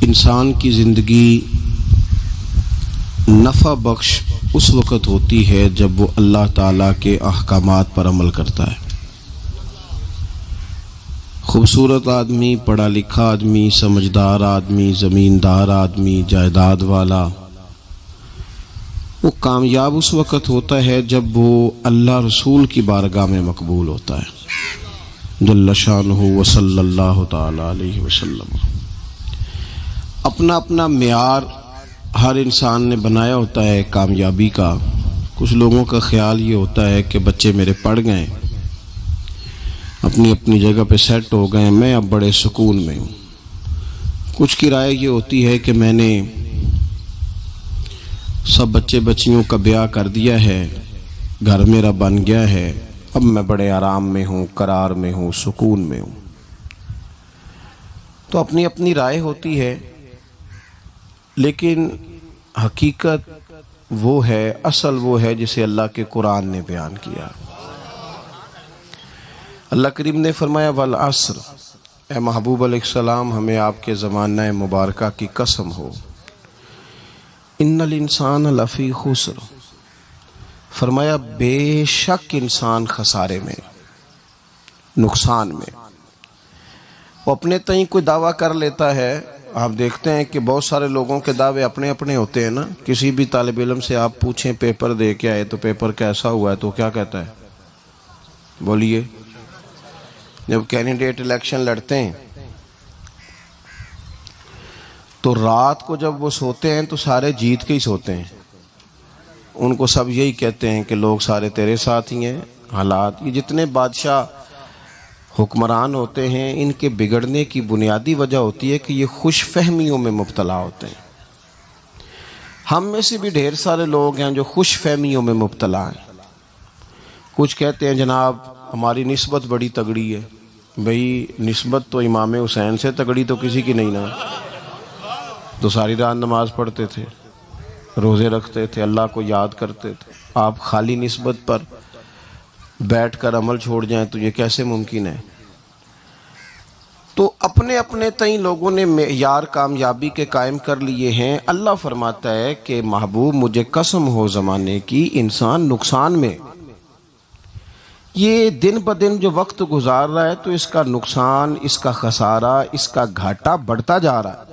انسان کی زندگی نفع بخش اس وقت ہوتی ہے جب وہ اللہ تعالیٰ کے احکامات پر عمل کرتا ہے۔ خوبصورت آدمی، پڑھا لکھا آدمی، سمجھدار آدمی، زمیندار آدمی، جائیداد والا، وہ کامیاب اس وقت ہوتا ہے جب وہ اللہ رسول کی بارگاہ میں مقبول ہوتا ہے جل شانہ وصلی اللہ تعالی علیہ وسلم۔ اپنا اپنا معیار ہر انسان نے بنایا ہوتا ہے کامیابی کا۔ کچھ لوگوں کا خیال یہ ہوتا ہے کہ بچے میرے پڑھ گئے، اپنی اپنی جگہ پہ سیٹ ہو گئے، میں اب بڑے سکون میں ہوں۔ کچھ کی رائے یہ ہوتی ہے کہ میں نے سب بچے بچیوں کا بیاہ کر دیا ہے، گھر میرا بن گیا ہے، اب میں بڑے آرام میں ہوں، قرار میں ہوں، سکون میں ہوں۔ تو اپنی اپنی رائے ہوتی ہے، لیکن حقیقت وہ ہے، اصل وہ ہے جسے اللہ کے قرآن نے بیان کیا۔ اللہ کریم نے فرمایا والعصر، اے محبوب علیہ السلام ہمیں آپ کے زمانہ مبارکہ کی قسم ہو، ان الانسان لفی خسر، فرمایا بے شک انسان خسارے میں، نقصان میں۔ وہ اپنے تئیں کوئی دعویٰ کر لیتا ہے، آپ دیکھتے ہیں کہ بہت سارے لوگوں کے دعوے اپنے اپنے ہوتے ہیں نا۔ کسی بھی طالب علم سے آپ پوچھیں پیپر دے کے آئے تو پیپر کیسا ہوا ہے تو کیا کہتا ہے؟ بولیے۔ جب کینڈیڈیٹ الیکشن لڑتے ہیں تو رات کو جب وہ سوتے ہیں تو سارے جیت کے ہی سوتے ہیں، ان کو سب یہی کہتے ہیں کہ لوگ سارے تیرے ساتھ ہی ہیں۔ حالات، یہ جتنے بادشاہ حکمران ہوتے ہیں ان کے بگڑنے کی بنیادی وجہ ہوتی ہے کہ یہ خوش فہمیوں میں مبتلا ہوتے ہیں۔ ہم میں سے بھی ڈھیر سارے لوگ ہیں جو خوش فہمیوں میں مبتلا ہیں۔ کچھ کہتے ہیں جناب ہماری نسبت بڑی تگڑی ہے۔ بھئی نسبت تو امام حسین سے تگڑی تو کسی کی نہیں نا، تو ساری رات نماز پڑھتے تھے، روزے رکھتے تھے، اللہ کو یاد کرتے تھے۔ آپ خالی نسبت پر بیٹھ کر عمل چھوڑ جائیں تو یہ کیسے ممکن ہے؟ تو اپنے اپنے تئیں لوگوں نے معیار کامیابی کے قائم کر لیے ہیں۔ اللہ فرماتا ہے کہ محبوب مجھے قسم ہو زمانے کی، انسان نقصان میں، یہ دن بدن جو وقت گزار رہا ہے تو اس کا نقصان، اس کا خسارہ، اس کا گھاٹا بڑھتا جا رہا ہے،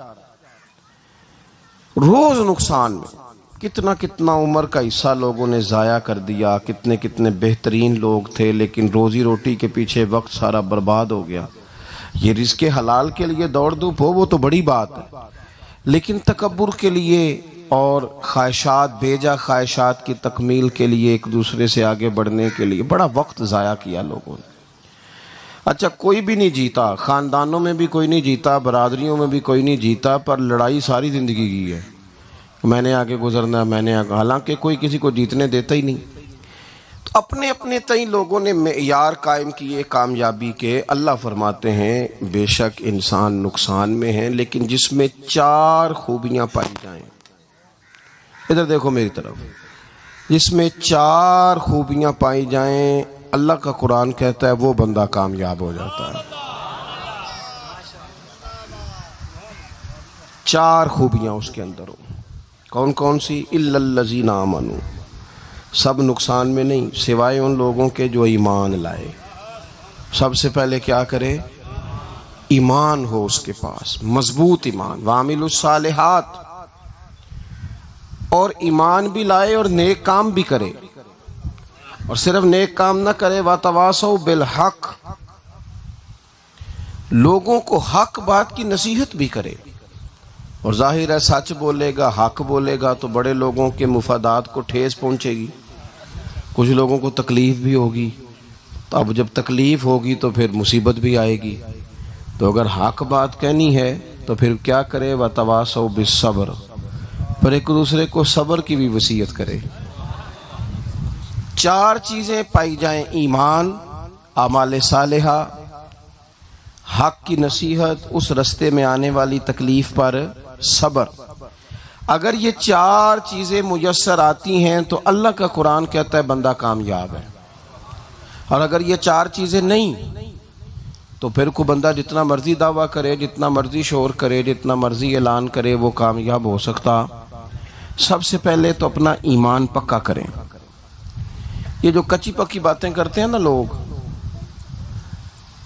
روز نقصان میں۔ کتنا کتنا عمر کا حصہ لوگوں نے ضائع کر دیا، کتنے کتنے بہترین لوگ تھے لیکن روزی روٹی کے پیچھے وقت سارا برباد ہو گیا۔ یہ رزق حلال کے لیے دوڑ دھوپ ہو وہ تو بڑی بات ہے، لیکن تکبر کے لیے اور خواہشات، بیجا خواہشات کی تکمیل کے لیے، ایک دوسرے سے آگے بڑھنے کے لیے بڑا وقت ضائع کیا لوگوں نے۔ اچھا کوئی بھی نہیں جیتا، خاندانوں میں بھی کوئی نہیں جیتا، برادریوں میں بھی کوئی نہیں جیتا، پر لڑائی ساری زندگی کی ہے، میں نے آگے گزرنا، میں نے آگے، حالانکہ کوئی کسی کو جیتنے دیتا ہی نہیں۔ تو اپنے اپنے تئیں لوگوں نے معیار قائم کیے کامیابی کے۔ اللہ فرماتے ہیں بے شک انسان نقصان میں ہے، لیکن جس میں 4 خوبیاں پائی جائیں، ادھر دیکھو میری طرف، جس میں 4 خوبیاں پائی جائیں، اللہ کا قرآن کہتا ہے وہ بندہ کامیاب ہو جاتا ہے۔ 4 خوبیاں اس کے اندر ہو۔ کون کون سی؟ الا الذین آمنوا، سب نقصان میں نہیں سوائے ان لوگوں کے جو ایمان لائے۔ سب سے پہلے کیا کرے؟ ایمان ہو اس کے پاس، مضبوط ایمان، وعملوا الصالحات، اور ایمان بھی لائے اور نیک کام بھی کرے، اور صرف نیک کام نہ کرے، وَتَوَاصَوْا بِالْحَقِّ، لوگوں کو حق بات کی نصیحت بھی کرے۔ اور ظاہر ہے سچ بولے گا، حق بولے گا تو بڑے لوگوں کے مفادات کو ٹھیس پہنچے گی، کچھ لوگوں کو تکلیف بھی ہوگی، تو اب جب تکلیف ہوگی تو پھر مصیبت بھی آئے گی۔ تو اگر حق بات کہنی ہے تو پھر کیا کرے؟ وَتَوَاصَوْا بِالصَّبْرِ، پر ایک دوسرے کو صبر کی بھی وصیت کرے۔ 4 چیزیں پائی جائیں، ایمان، اعمال صالحہ، حق کی نصیحت، اس رستے میں آنے والی تکلیف پر صبر۔ اگر یہ 4 چیزیں میسر آتی ہیں تو اللہ کا قرآن کہتا ہے بندہ کامیاب ہے۔ اور اگر یہ 4 چیزیں نہیں تو پھر کوئی بندہ جتنا مرضی دعویٰ کرے، جتنا مرضی شور کرے، جتنا مرضی اعلان کرے، وہ کامیاب ہو سکتا؟ سب سے پہلے تو اپنا ایمان پکا کریں۔ یہ جو کچی پکی باتیں کرتے ہیں نا لوگ،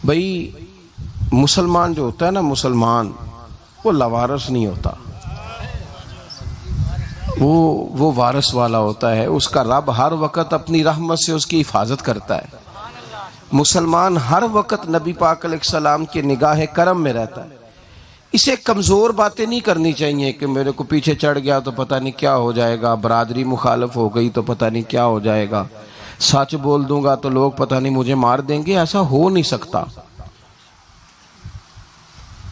بھائی مسلمان جو ہوتا ہے نا، مسلمان وہ لاوارث نہیں ہوتا، وہ وارث والا ہوتا ہے۔ اس کا رب ہر وقت اپنی رحمت سے اس کی حفاظت کرتا ہے۔ مسلمان ہر وقت نبی پاک علیہ السلام کے نگاہ کرم میں رہتا ہے۔ اسے کمزور باتیں نہیں کرنی چاہیے کہ میرے کو پیچھے چڑھ گیا تو پتہ نہیں کیا ہو جائے گا، برادری مخالف ہو گئی تو پتہ نہیں کیا ہو جائے گا، سچ بول دوں گا تو لوگ پتہ نہیں مجھے مار دیں گے۔ ایسا ہو نہیں سکتا۔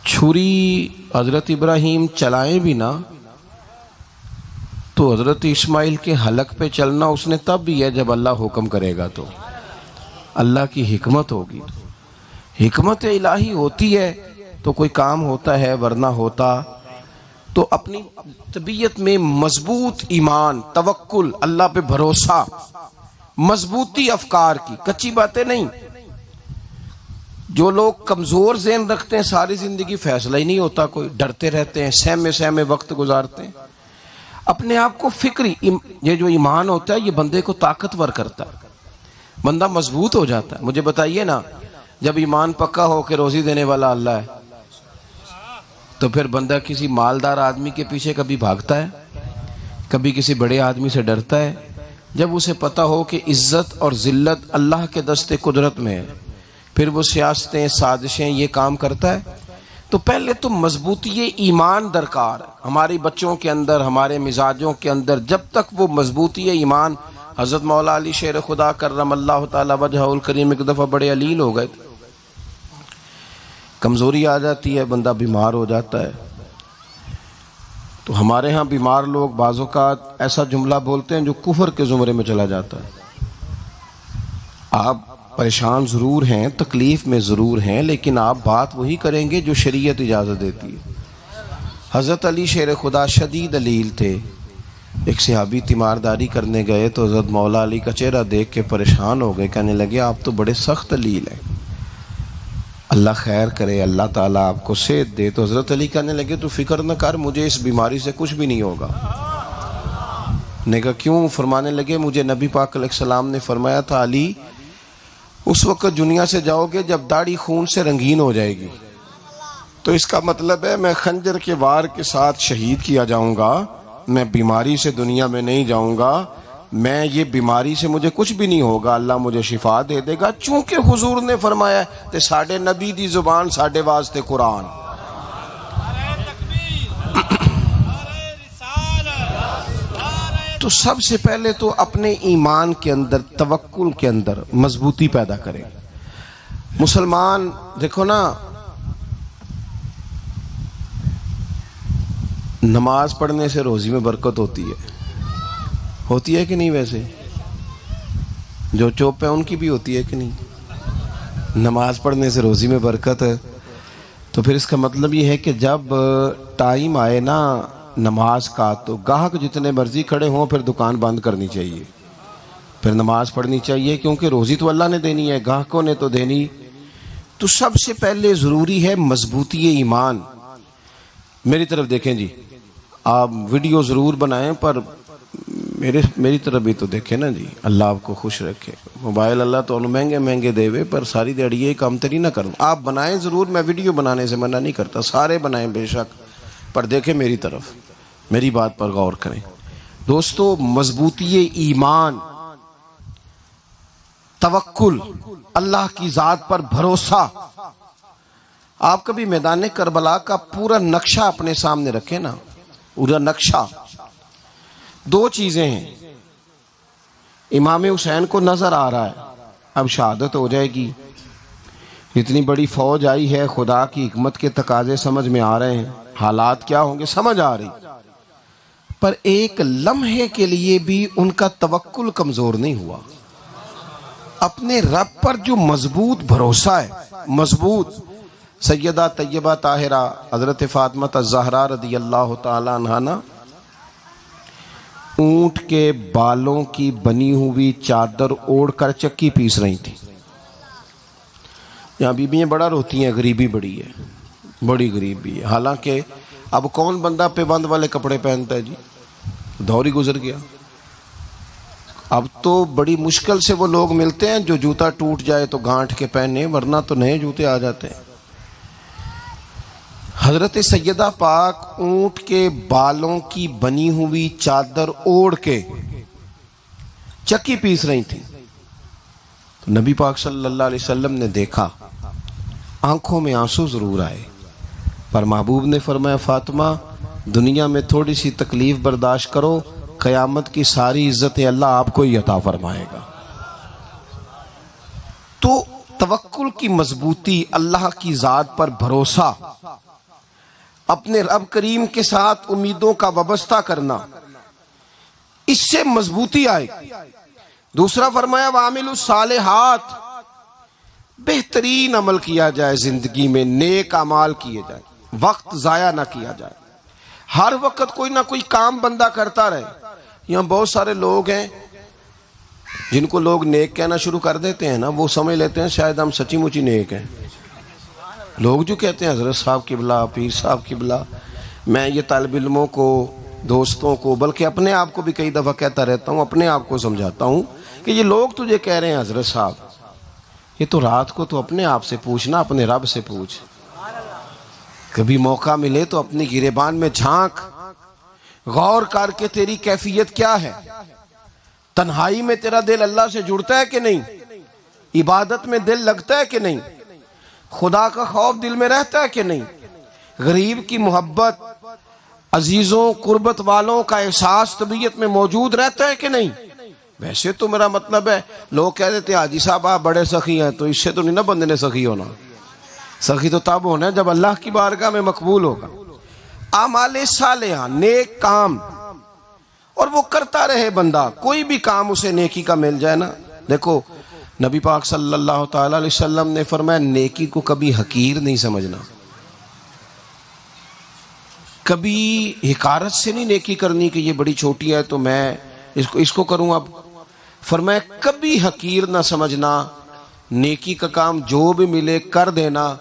چھری حضرت ابراہیم چلائیں بھی نا تو حضرت اسماعیل کے حلق پہ چلنا اس نے تب بھی ہے جب اللہ حکم کرے گا، تو اللہ کی حکمت ہوگی۔ حکمت الہی ہوتی ہے تو کوئی کام ہوتا ہے، ورنہ ہوتا تو اپنی طبیعت میں مضبوط ایمان، توکل، اللہ پہ بھروسہ، مضبوطی افکار کی، کچی باتیں نہیں۔ جو لوگ کمزور ذہن رکھتے ہیں ساری زندگی فیصلہ ہی نہیں ہوتا، کوئی ڈرتے رہتے ہیں، سہمے وقت گزارتے ہیں۔ اپنے آپ کو فکری، یہ جو ایمان ہوتا ہے یہ بندے کو طاقتور کرتا ہے، بندہ مضبوط ہو جاتا ہے۔ مجھے بتائیے نا، جب ایمان پکا ہو کہ روزی دینے والا اللہ ہے تو پھر بندہ کسی مالدار آدمی کے پیچھے کبھی بھاگتا ہے؟ کبھی کسی بڑے آدمی سے ڈرتا ہے؟ جب اسے پتا ہو کہ عزت اور ذلت اللہ کے دستے قدرت میں ہے، پھر وہ سیاستیں، سازشیں، یہ کام کرتا ہے۔ تو پہلے تو مضبوطی ایمان درکار ہے ہماری بچوں کے اندر، ہمارے مزاجوں کے اندر۔ جب تک وہ مضبوطی ایمان، حضرت مولا علی شیر خدا کرم اللہ تعالی وجہہ الکریم ایک دفعہ بڑے علیل ہو گئے، کمزوری آ جاتی ہے، بندہ بیمار ہو جاتا ہے۔ تو ہمارے ہاں بیمار لوگ بعض اوقات ایسا جملہ بولتے ہیں جو کفر کے زمرے میں چلا جاتا ہے۔ آپ پریشان ضرور ہیں، تکلیف میں ضرور ہیں، لیکن آپ بات وہی کریں گے جو شریعت اجازت دیتی ہے۔ حضرت علی شیر خدا شدید علیل تھے۔ ایک صحابی تیمارداری کرنے گئے تو حضرت مولا علی کا چہرہ دیکھ کے پریشان ہو گئے، کہنے لگے آپ تو بڑے سخت علیل ہیں، اللہ خیر کرے، اللہ تعالیٰ آپ کو صحت دے۔ تو حضرت علی کہنے لگے تو فکر نہ کر، مجھے اس بیماری سے کچھ بھی نہیں ہوگا۔ نے کہا کیوں؟ فرمانے لگے مجھے نبی پاک علیہ السلام نے فرمایا تھا علی اس وقت دنیا سے جاؤ گے جب داڑھی خون سے رنگین ہو جائے گی، تو اس کا مطلب ہے میں خنجر کے وار کے ساتھ شہید کیا جاؤں گا، میں بیماری سے دنیا میں نہیں جاؤں گا، میں یہ بیماری سے مجھے کچھ بھی نہیں ہوگا، اللہ مجھے شفا دے دے گا۔ چونکہ حضور نے فرمایا تے ساڑھے نبی دی زبان ساڑھے واسطے قرآن۔ تو سب سے پہلے تو اپنے ایمان کے اندر، توکل کے اندر مضبوطی پیدا کریں۔ مسلمان دیکھو نا، نماز پڑھنے سے روزی میں برکت ہوتی ہے کہ نہیں؟ ویسے جو چوپ ہیں ان کی بھی ہوتی ہے کہ نہیں؟ نماز پڑھنے سے روزی میں برکت ہے، تو پھر اس کا مطلب یہ ہے کہ جب ٹائم آئے نا نماز کا تو گاہک جتنے مرضی کھڑے ہوں پھر دکان بند کرنی چاہیے، پھر نماز پڑھنی چاہیے، کیونکہ روزی تو اللہ نے دینی ہے، گاہکوں نے تو دینی۔ تو سب سے پہلے ضروری ہے مضبوطی ایمان۔ میری طرف دیکھیں جی، آپ ویڈیو ضرور بنائیں پر میری طرف بھی تو دیکھیں نا جی، اللہ آپ کو خوش رکھے۔ موبائل اللہ تو مہنگے دے وے، پر ساری دیڑی یہ کام تری نہ کروں۔ آپ بنائیں ضرور، میں ویڈیو بنانے سے منع نہیں کرتا، سارے بنائیں بے شک، پر دیکھیں میری طرف، میری بات پر غور کریں۔ دوستو، مضبوطی ایمان، توکل، اللہ کی ذات پر بھروسہ۔ آپ کبھی میدان کربلا کا پورا نقشہ اپنے سامنے رکھیں نا، پورا نقشہ۔ دو چیزیں ہیں، امام حسین کو نظر آ رہا ہے اب شہادت ہو جائے گی، اتنی بڑی فوج آئی ہے، خدا کی حکمت کے تقاضے سمجھ میں آ رہے ہیں، حالات کیا ہوں گے سمجھ آ رہی، پر ایک لمحے کے لیے بھی ان کا توکل کمزور نہیں ہوا۔ اپنے رب پر جو مضبوط بھروسہ ہے، مضبوط۔ سیدہ طیبہ طاہرہ حضرت فاطمہ الزہرا رضی اللہ تعالی عنہا نا اونٹ کے بالوں کی بنی ہوئی چادر اوڑھ کر چکی پیس رہی تھی۔ یہاں بیویاں بڑا روتی ہیں، غریبی بڑی ہے، بڑی غریبی ہے. حالانکہ اب کون بندہ پیبند والے کپڑے پہنتا ہے جی، دور ہی گزر گیا. اب تو بڑی مشکل سے وہ لوگ ملتے ہیں جو جوتا ٹوٹ جائے تو گانٹھ کے پہنے، ورنہ تو نئے جوتے آ جاتے ہیں. حضرت سیدہ پاک اونٹ کے بالوں کی بنی ہوئی چادر اوڑھ کے چکی پیس رہی تھی. تو نبی پاک صلی اللہ علیہ وسلم نے دیکھا، آنکھوں میں آنسو ضرور آئے، پر محبوب نے فرمایا فاطمہ دنیا میں تھوڑی سی تکلیف برداشت کرو، قیامت کی ساری عزتیں اللہ آپ کو ہی عطا فرمائے گا. تو توکل کی مضبوطی، اللہ کی ذات پر بھروسہ، اپنے رب کریم کے ساتھ امیدوں کا وابستہ کرنا، اس سے مضبوطی آئے. دوسرا فرمایا وَعَمِلُوا الصَّالِحَاتِ، بہترین عمل کیا جائے زندگی میں، نیک اعمال کیے جائے، وقت ضائع نہ کیا جائے. ہر وقت کوئی نہ کوئی کام بندہ کرتا رہے. یہاں بہت سارے لوگ ہیں جن کو لوگ نیک کہنا شروع کر دیتے ہیں نا، وہ سمجھ لیتے ہیں شاید ہم سچی مچی نیک ہیں. لوگ جو کہتے ہیں حضرت صاحب قبلہ، پیر صاحب قبلہ، میں یہ طالب علموں کو، دوستوں کو، بلکہ اپنے آپ کو بھی کئی دفعہ کہتا رہتا ہوں، اپنے آپ کو سمجھاتا ہوں کہ یہ لوگ تجھے کہہ رہے ہیں حضرت صاحب، یہ تو رات کو تو اپنے آپ سے پوچھنا، اپنے رب سے پوچھ. کبھی موقع ملے تو اپنی گریبان میں جھانک، غور کر کے تیری کیفیت کیا ہے. تنہائی میں تیرا دل اللہ سے جڑتا ہے کہ نہیں؟ عبادت میں دل لگتا ہے کہ نہیں؟ خدا کا خوف دل میں رہتا ہے کہ نہیں؟ غریب کی محبت، عزیزوں قربت والوں کا احساس طبیعت میں موجود رہتا ہے کہ نہیں؟ ویسے تو میرا مطلب ہے، لوگ کہہ دیتے ہیں حاجی صاحب آپ بڑے سخی ہیں، تو اس سے تو نہیں نا بندے نے سخی ہونا. سخی تو تب ہونا ہے جب اللہ کی بارگاہ میں مقبول ہوگا. اعمال صالحہ، نیک کام، اور وہ کرتا رہے بندہ، کوئی بھی کام اسے نیکی کا مل جائے نا. دیکھو نبی پاک صلی اللہ تعالی علیہ وسلم نے فرمایا نیکی کو کبھی حقیر نہیں سمجھنا، کبھی حقارت سے نہیں نیکی کرنی کہ یہ بڑی چھوٹی ہے تو میں اس کو کروں. اب فرمایا کبھی حقیر نہ سمجھنا، نیکی کا کام جو بھی ملے کر دینا.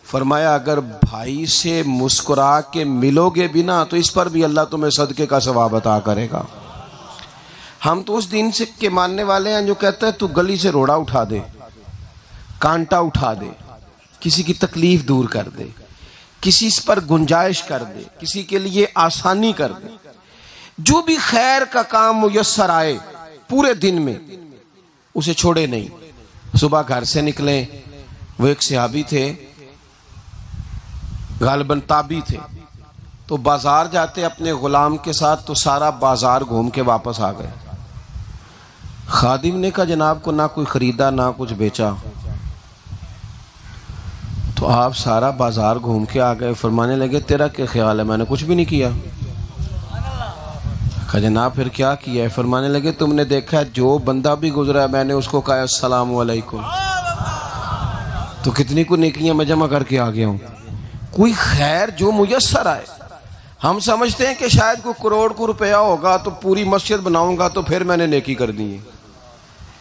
فرمایا اگر بھائی سے مسکرا کے ملو گے بھی نا تو اس پر بھی اللہ تمہیں صدقے کا ثواب عطا کرے گا. ہم تو اس دین سے کے ماننے والے ہیں جو کہتا ہے تو گلی سے روڑا اٹھا دے، کانٹا اٹھا دے، کسی کی تکلیف دور کر دے، کسی پر گنجائش کر دے، کسی کے لیے آسانی کر دے. جو بھی خیر کا کام میسر آئے پورے دن میں اسے چھوڑے نہیں. صبح گھر سے نکلیں، وہ ایک صحابی تھے، غالباً تابعی تھے، تو بازار جاتے اپنے غلام کے ساتھ تو سارا بازار گھوم کے واپس آ گئے. خادم نے کہا جناب کو نہ کوئی خریدا نہ کچھ بیچا. تو آپ سارا بازار گھوم کے آ گئے. فرمانے لگے تیرا کیا خیال ہے؟ میں نے کچھ بھی نہیں کیا. کہا جناب پھر کیا کیا ہے؟ فرمانے لگے تم نے دیکھا جو بندہ بھی گزرا ہے میں نے اس کو کہا السلام علیکم. تو کتنی کو نیکیاں میں جمع کر کے آ گیا ہوں. کوئی خیر جو میسر آئے. ہم سمجھتے ہیں کہ شاید کوئی کروڑ کو روپیہ ہوگا تو پوری مسجد بناؤں گا تو پھر میں نے نیکی کر دی ہے.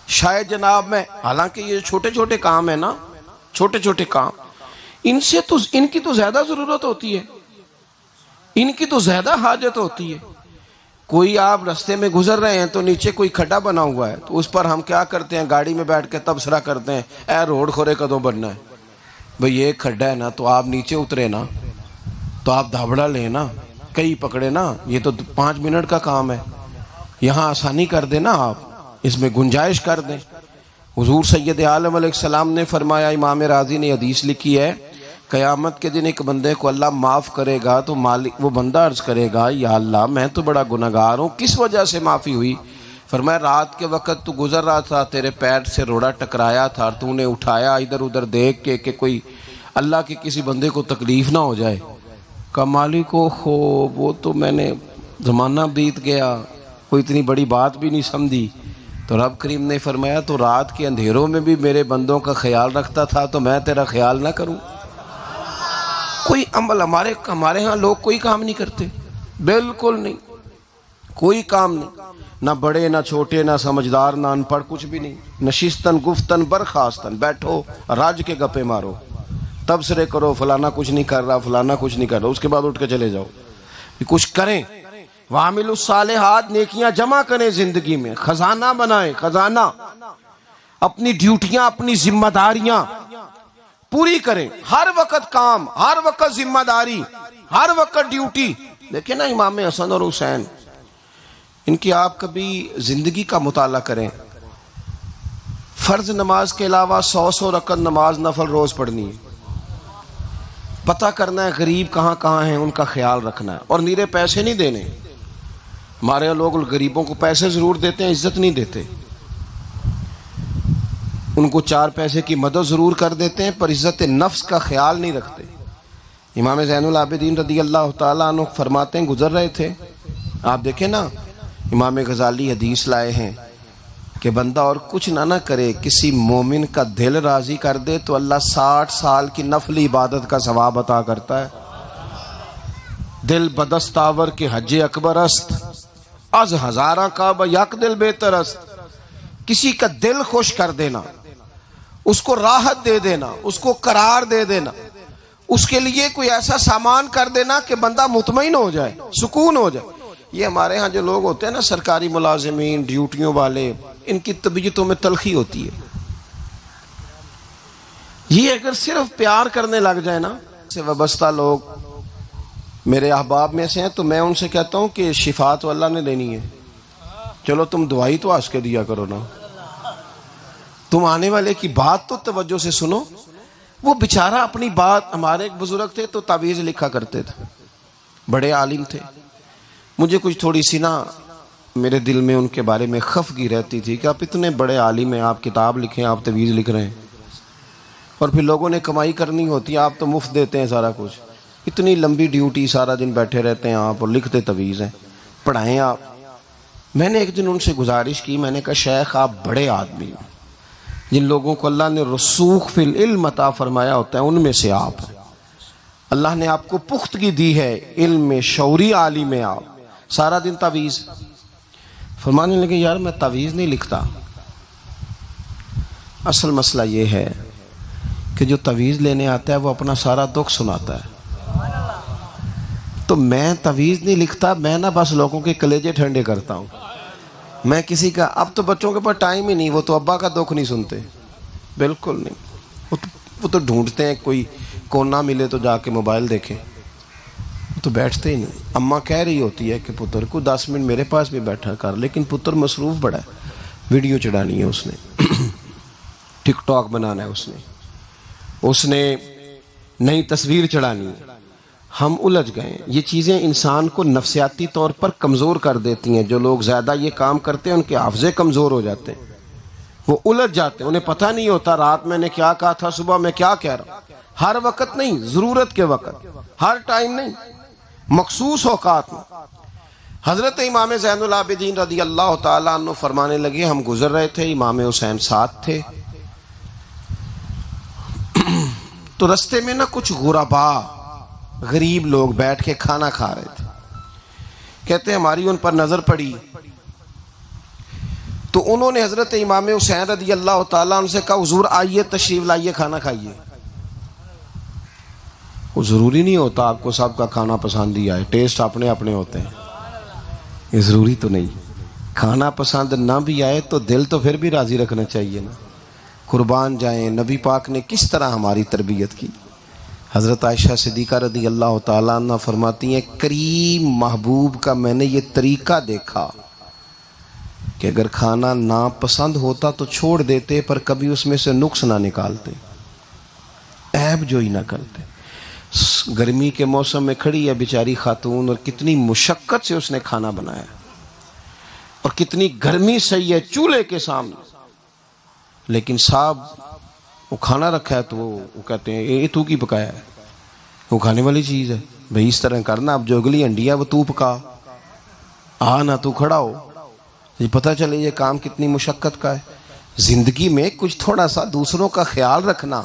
شاید جناب میں، حالانکہ یہ چھوٹے چھوٹے کام ہیں نا، چھوٹے چھوٹے کام، ان سے تو ان کی تو زیادہ ضرورت ہوتی ہے، ان کی تو زیادہ حاجت ہوتی ہے. کوئی آپ رستے میں گزر رہے ہیں تو نیچے کوئی کھڈا بنا ہوا ہے تو اس پر ہم کیا کرتے ہیں؟ گاڑی میں بیٹھ کے تبصرہ کرتے ہیں اے روڈ کھورے کدوں بننا ہے. بھئی یہ کھڈا ہے نا تو آپ نیچے اترے نا تو آپ دھابڑا لیں نا، کئی پکڑے نا، یہ تو 5 منٹ کا کام ہے. یہاں آسانی کر دیں نا، آپ اس میں گنجائش کر دیں. حضور سید عالم علیہ السلام نے فرمایا، امام راضی نے حدیث لکھی ہے، قیامت کے دن ایک بندے کو اللہ معاف کرے گا تو مالک وہ بندہ عرض کرے گا یا اللہ میں تو بڑا گناہگار ہوں، کس وجہ سے معافی ہوئی؟ فرمایا رات کے وقت تو گزر رہا تھا، تیرے پیر سے روڑا ٹکرایا تھا، تو نے اٹھایا ادھر ادھر دیکھ کے کہ کوئی اللہ کے کسی بندے کو تکلیف نہ ہو جائے. کہا مالک کو وہ تو میں نے زمانہ بیت گیا، کوئی اتنی بڑی بات بھی نہیں سمجھی. تو رب کریم نے فرمایا تو رات کے اندھیروں میں بھی میرے بندوں کا خیال رکھتا تھا تو میں تیرا خیال نہ کروں؟ کوئی عمل ہمارے ہاں لوگ کوئی کام نہیں کرتے، بالکل نہیں. کوئی کام نہیں، نہ بڑے نہ چھوٹے نہ سمجھدار نہ ان پڑھ، کچھ بھی نہیں. نشستن گفتن برخاستن، بیٹھو راج کے گپے مارو، تبصرے کرو فلانا کچھ نہیں کر رہا، فلانا کچھ نہیں کر رہا، اس کے بعد اٹھ کے چلے جاؤ. کچھ کریں. وعملوا الصالحات، نیکیاں جمع کریں زندگی میں، خزانہ بنائیں، خزانہ. اپنی ڈیوٹیاں اپنی ذمہ داریاں پوری کریں. ہر وقت کام، ہر وقت ذمہ داری، ہر وقت ڈیوٹی. دیکھیں نا امام حسن اور حسین، ان کی آپ کبھی زندگی کا مطالعہ کریں. فرض نماز کے علاوہ 100 رکعت نماز نفل روز پڑھنی ہے. پتہ کرنا ہے غریب کہاں کہاں ہیں، ان کا خیال رکھنا ہے. اور نیرے پیسے نہیں دینے. ہمارے لوگ غریبوں کو پیسے ضرور دیتے ہیں، عزت نہیں دیتے. ان کو 4 پیسے کی مدد ضرور کر دیتے ہیں، پر عزت نفس کا خیال نہیں رکھتے. امام زین العابدین رضی اللہ تعالیٰ عنہ فرماتے ہیں، گزر رہے تھے، آپ دیکھیں نا، امام غزالی حدیث لائے ہیں کہ بندہ اور کچھ نہ کرے، کسی مومن کا دل راضی کر دے تو اللہ 60 سال کی نفلی عبادت کا ثواب عطا کرتا ہے. دل بدستاور کے حج اکبر است، از ہزاراں کعبہ یک دل بہتر است. کسی کا دل خوش کر دینا، اس کو راحت دے دینا، اس کو قرار دے دینا، اس کے لیے کوئی ایسا سامان کر دینا کہ بندہ مطمئن ہو جائے، سکون ہو جائے. یہ ہمارے ہاں جو لوگ ہوتے ہیں نا، سرکاری ملازمین، ڈیوٹیوں والے، ان کی طبیعتوں میں تلخی ہوتی ہے. یہ اگر صرف پیار کرنے لگ جائے نا، سے وابستہ لوگ میرے احباب میں سے ہیں، تو میں ان سے کہتا ہوں کہ شفا تو اللہ نے دینی ہے، چلو تم دعائی تو آج کے دیا کرو نا، تم آنے والے کی بات تو توجہ سے سنو. وہ بیچارہ اپنی بات، ہمارے ایک بزرگ تھے تو تعویذ لکھا کرتے تھے، بڑے عالم تھے. مجھے کچھ تھوڑی سی نا میرے دل میں ان کے بارے میں خفگی رہتی تھی کہ آپ اتنے بڑے عالم ہیں، آپ کتاب لکھیں، آپ تعویذ لکھ رہے ہیں، اور پھر لوگوں نے کمائی کرنی ہوتی ہے، آپ تو مفت دیتے ہیں سارا کچھ. اتنی لمبی ڈیوٹی، سارا دن بیٹھے رہتے ہیں آپ اور لکھتے تعویذ ہیں، پڑھائیں آپ. میں نے ایک دن ان سے گزارش کی، میں نے کہا شیخ آپ بڑے آدمی ہیں، جن لوگوں کو اللہ نے رسوخ فی العلم عطا فرمایا ہوتا ہے ان میں سے آپ ہیں. اللہ نے آپ کو پختگی دی ہے، علم میں شعوری عالم میں، آپ سارا دن تعویذ. فرمانے لگے یار میں تعویذ نہیں لکھتا، اصل مسئلہ یہ ہے کہ جو تعویذ لینے آتا ہے وہ اپنا سارا دکھ سناتا ہے. تو میں تعویذ نہیں لکھتا، میں نا بس لوگوں کے کلیجے ٹھنڈے کرتا ہوں. میں کسی کا، اب تو بچوں کے پاس ٹائم ہی نہیں، وہ تو ابا کا دکھ نہیں سنتے، بالکل نہیں. وہ تو ڈھونڈتے ہیں کوئی کونا ملے تو جا کے موبائل دیکھیں، وہ تو بیٹھتے ہی نہیں. اماں کہہ رہی ہوتی ہے کہ پتر کو 10 منٹ میرے پاس بھی بیٹھا کر، لیکن پتر مصروف بڑا ہے، ویڈیو چڑھانی ہے اس نے، ٹک ٹاک بنانا ہے اس نے نئی تصویر چڑھانی ہے. ہم الجھ گئے. یہ چیزیں انسان کو نفسیاتی طور پر کمزور کر دیتی ہیں. جو لوگ زیادہ یہ کام کرتے ہیں ان کے حافظے کمزور ہو جاتے ہیں، وہ الجھ جاتے ہیں، انہیں پتہ نہیں ہوتا رات میں نے کیا کہا تھا، صبح میں کیا کہہ رہا ہوں. ہر وقت نہیں، ضرورت کے وقت، ہر ٹائم نہیں، مخصوص اوقات میں. حضرت امام زین العابدین رضی اللہ تعالیٰ عنہ فرمانے لگے، ہم گزر رہے تھے، امام حسین ساتھ تھے، تو رستے میں نا کچھ غربا، غریب لوگ بیٹھ کے کھانا کھا رہے تھے. کہتے ہماری ان پر نظر پڑی تو انہوں نے حضرت امام حسین رضی اللہ تعالیٰ عنہ سے کہا حضور آئیے، تشریف لائیے، کھانا کھائیے. وہ ضروری نہیں ہوتا آپ کو سب کا کھانا پسند ہی آئے، ٹیسٹ اپنے اپنے ہوتے ہیں، یہ ضروری تو نہیں. کھانا پسند نہ بھی آئے تو دل تو پھر بھی راضی رکھنا چاہیے نا. قربان جائیں، نبی پاک نے کس طرح ہماری تربیت کی. حضرت عائشہ صدیقہ رضی اللہ تعالیٰ عنہ فرماتی ہیں کریم محبوب کا میں نے یہ طریقہ دیکھا کہ اگر کھانا ناپسند ہوتا تو چھوڑ دیتے، پر کبھی اس میں سے نقص نہ نکالتے، عیب جو ہی نہ کرتے. گرمی کے موسم میں کھڑی ہے بیچاری خاتون، اور کتنی مشقت سے اس نے کھانا بنایا، اور کتنی گرمی سہی ہے چولہے کے سامنے، لیکن صاحب وہ کھانا رکھا ہے تو وہ کہتے ہیں یہ تو کی پکایا ہے، وہ کھانے والی چیز ہے بھئی، اس طرح کرنا، اب جو اگلی ہنڈی ہے وہ تو پکا، نہ تو کھڑا ہو. یہ پتہ چلے یہ کام کتنی مشقت کا ہے. زندگی میں کچھ تھوڑا سا دوسروں کا خیال رکھنا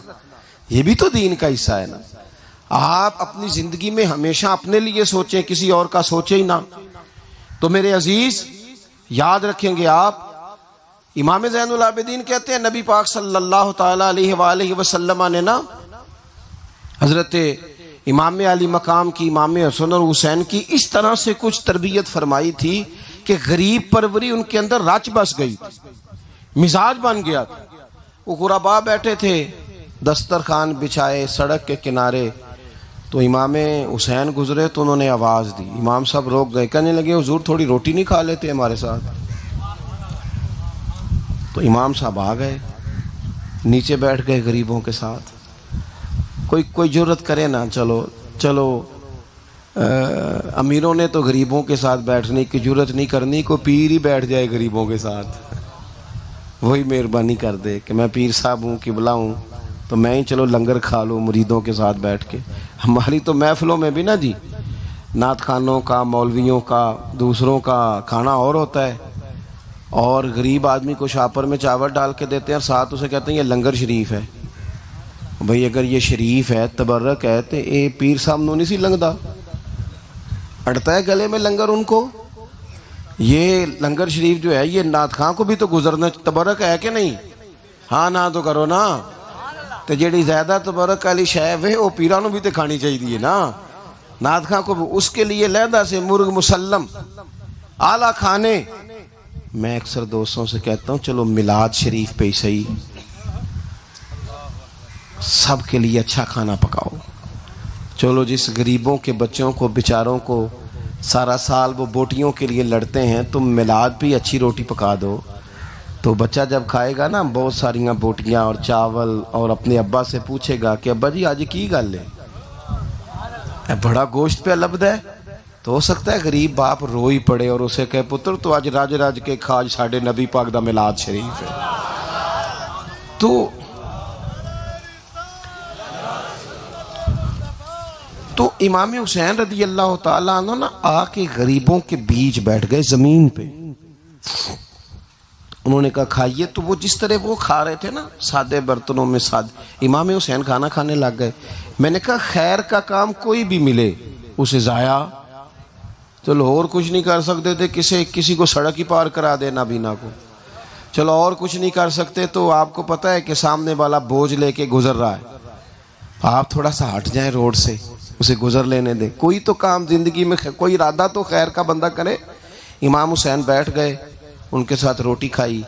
یہ بھی تو دین کا حصہ ہے نا. آپ اپنی زندگی میں ہمیشہ اپنے لیے سوچیں، کسی اور کا سوچیں ہی نہ. تو میرے عزیز یاد رکھیں گے آپ، امام زین العابدین کہتے ہیں نبی پاک صلی اللہ تعالی علیہ وآلہ وسلم نے نا حضرت امام علی مقام کی، امام حسن اور حسین کی اس طرح سے کچھ تربیت فرمائی تھی کہ غریب پروری ان کے اندر رچ بس گئی تھی، مزاج بن گیا تھا۔ وہ غربا بیٹھے تھے دسترخوان بچھائے سڑک کے کنارے، تو امام حسین گزرے تو انہوں نے آواز دی، امام صاحب روک گئے، کہنے لگے حضور تھوڑی روٹی نہیں کھا لیتے ہمارے ساتھ؟ تو امام صاحب آ گئے، نیچے بیٹھ گئے غریبوں کے ساتھ۔ کوئی جرت کرے نا، چلو امیروں نے تو غریبوں کے ساتھ بیٹھنے کی جرت نہیں کرنی، کوئی پیر ہی بیٹھ جائے غریبوں کے ساتھ، وہی مہربانی کر دے کہ میں پیر صاحب ہوں، قبلہ ہوں، تو میں ہی چلو لنگر کھا لوں مریدوں کے ساتھ بیٹھ کے۔ ہماری تو محفلوں میں بھی نا جی نعت خانوں کا، مولویوں کا، دوسروں کا کھانا اور ہوتا ہے، اور غریب آدمی کو شاپر میں چاول ڈال کے دیتے ہیں اور ساتھ اسے کہتے ہیں یہ لنگر شریف ہے۔ بھئی اگر یہ شریف ہے، تبرک ہے، تو اے پیر صاحب نو نہیں سی لنگدا، اڑتا ہے گلے میں لنگر ان کو۔ یہ لنگر شریف جو ہے یہ نعت خاں کو بھی تو گزرنا تبرک ہے کہ نہیں؟ ہاں نہ تو کرو نا، تو جیڑی زیادہ تبرک والی شے ہے وہ پیرانوں بھی تو کھانی چاہیے نا، نعت خاں کو بھی اس کے لیے لہدہ سے مرغ مسلم اعلیٰ کھانے۔ میں اکثر دوستوں سے کہتا ہوں چلو میلاد شریف پہ ہی صحیح سب کے لیے اچھا کھانا پکاؤ، چلو جس غریبوں کے بچوں کو بیچاروں کو سارا سال وہ بوٹیوں کے لیے لڑتے ہیں، تم میلاد بھی اچھی روٹی پکا دو، تو بچہ جب کھائے گا نا بہت ساریاں بوٹیاں اور چاول، اور اپنے ابا سے پوچھے گا کہ ابا جی آج کی گل ہے، بڑا گوشت پہ لبد ہے، تو ہو سکتا ہے غریب باپ رو ہی پڑے اور اسے کہے پتر تو آج راج راج کے کھاج ساڑھے نبی پاک دا میلاد شریف ہے۔ تو امام حسین رضی اللہ تعالیٰ عنہ نا آ کے غریبوں کے بیچ بیٹھ گئے زمین پہ، انہوں نے کہا کھائیے، تو وہ جس طرح وہ کھا رہے تھے نا سادے برتنوں میں سادے، امام حسین کھانا کھانے لگ گئے۔ میں نے کہا خیر کا کام کوئی بھی ملے اسے ضائع، چلو اور کچھ نہیں کر سکتے تھے، کسی کو سڑک ہی پار کرا دے نابینا کو، چلو اور کچھ نہیں کر سکتے، تو آپ کو پتہ ہے کہ سامنے والا بوجھ لے کے گزر رہا ہے، آپ تھوڑا سا ہٹ جائیں روڈ سے، اسے گزر لینے دیں، کوئی تو کام زندگی میں کوئی ارادہ تو خیر کا بندہ کرے۔ امام حسین بیٹھ گئے، ان کے ساتھ روٹی کھائی،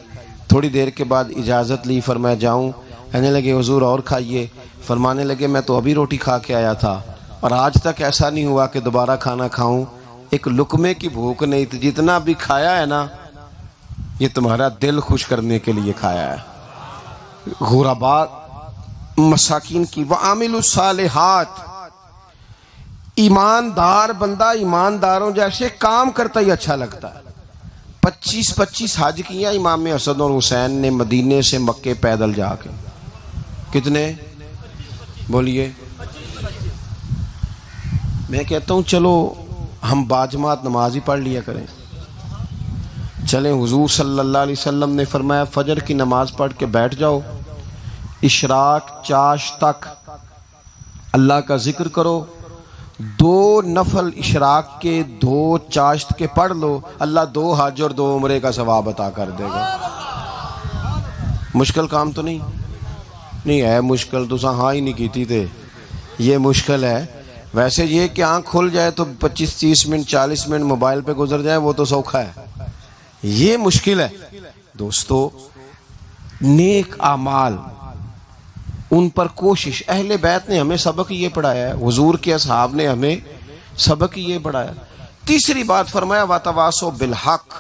تھوڑی دیر کے بعد اجازت لی، فرمایا جاؤں؟ کہنے لگے حضور اور کھائیے، فرمانے لگے میں تو ابھی روٹی کھا کے آیا تھا اور آج تک ایسا نہیں ہوا کہ دوبارہ کھانا کھاؤں، ایک لقمے کی بھوک نہیں تھی، جتنا بھی کھایا ہے نا یہ تمہارا دل خوش کرنے کے لیے کھایا ہے۔ غربا مساکین کی وعامل الصالحات، ایماندار بندہ ایمانداروں جیسے کام کرتا ہی اچھا لگتا ہے۔ 25 حج کیا امام حسن اور حسین نے مدینے سے مکے پیدل جا کے، کتنے بولیے؟ میں کہتا ہوں چلو ہم باجماعت نماز ہی پڑھ لیا کریں، چلیں حضور صلی اللہ علیہ وسلم نے فرمایا فجر کی نماز پڑھ کے بیٹھ جاؤ، اشراق چاش تک اللہ کا ذکر کرو، 2 نفل اشراق کے 2 چاشت کے پڑھ لو، اللہ 2 حج اور 2 عمرے کا ثواب عطا کر دے گا۔ مشکل کام تو نہیں ہے، مشکل تو ہاں ہی نہیں کیتی تھے، یہ مشکل ہے۔ ویسے یہ کہ آنکھ کھل جائے تو 25-30 منٹ 40 منٹ موبائل پہ گزر جائے وہ تو سوکھا ہے، یہ مشکل ہے۔ دوستو نیک اعمال ان پر کوشش، اہل بیت نے ہمیں سبق یہ پڑھایا ہے، حضور کے اصحاب نے ہمیں سبق یہ پڑھایا۔ تیسری بات فرمایا وَتَوَاصَوْا بِالْحَقِّ،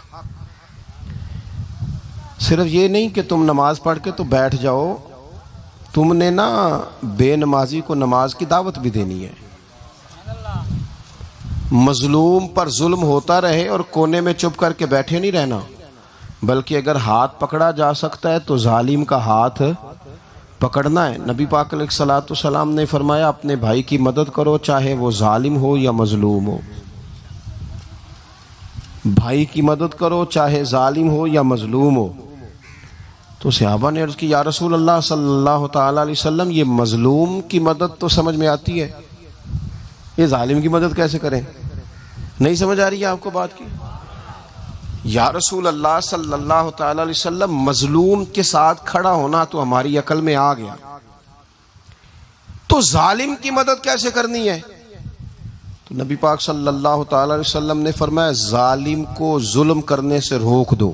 صرف یہ نہیں کہ تم نماز پڑھ کے تو بیٹھ جاؤ، تم نے نا بے نمازی کو نماز کی دعوت بھی دینی ہے۔ مظلوم پر ظلم ہوتا رہے اور کونے میں چپ کر کے بیٹھے نہیں رہنا، بلکہ اگر ہاتھ پکڑا جا سکتا ہے تو ظالم کا ہاتھ پکڑنا ہے۔ نبی پاک علیہ الصلوۃ والسلام نے فرمایا اپنے بھائی کی مدد کرو چاہے وہ ظالم ہو یا مظلوم ہو، بھائی کی مدد کرو چاہے ظالم ہو یا مظلوم ہو۔ تو صحابہ نے عرض کی یا رسول اللہ صلی اللہ تعالی علیہ وسلم یہ مظلوم کی مدد تو سمجھ میں آتی ہے، یہ ظالم کی مدد کیسے کریں؟ نہیں سمجھ آ رہی ہے آپ کو بات کی؟ یا رسول اللہ صلی اللہ تعالی علیہ وسلم مظلوم کے ساتھ کھڑا ہونا تو ہماری عقل میں آ گیا، تو ظالم کی مدد کیسے کرنی ہے؟ تو نبی پاک صلی اللہ تعالی علیہ وسلم نے فرمایا ظالم کو ظلم کرنے سے روک دو،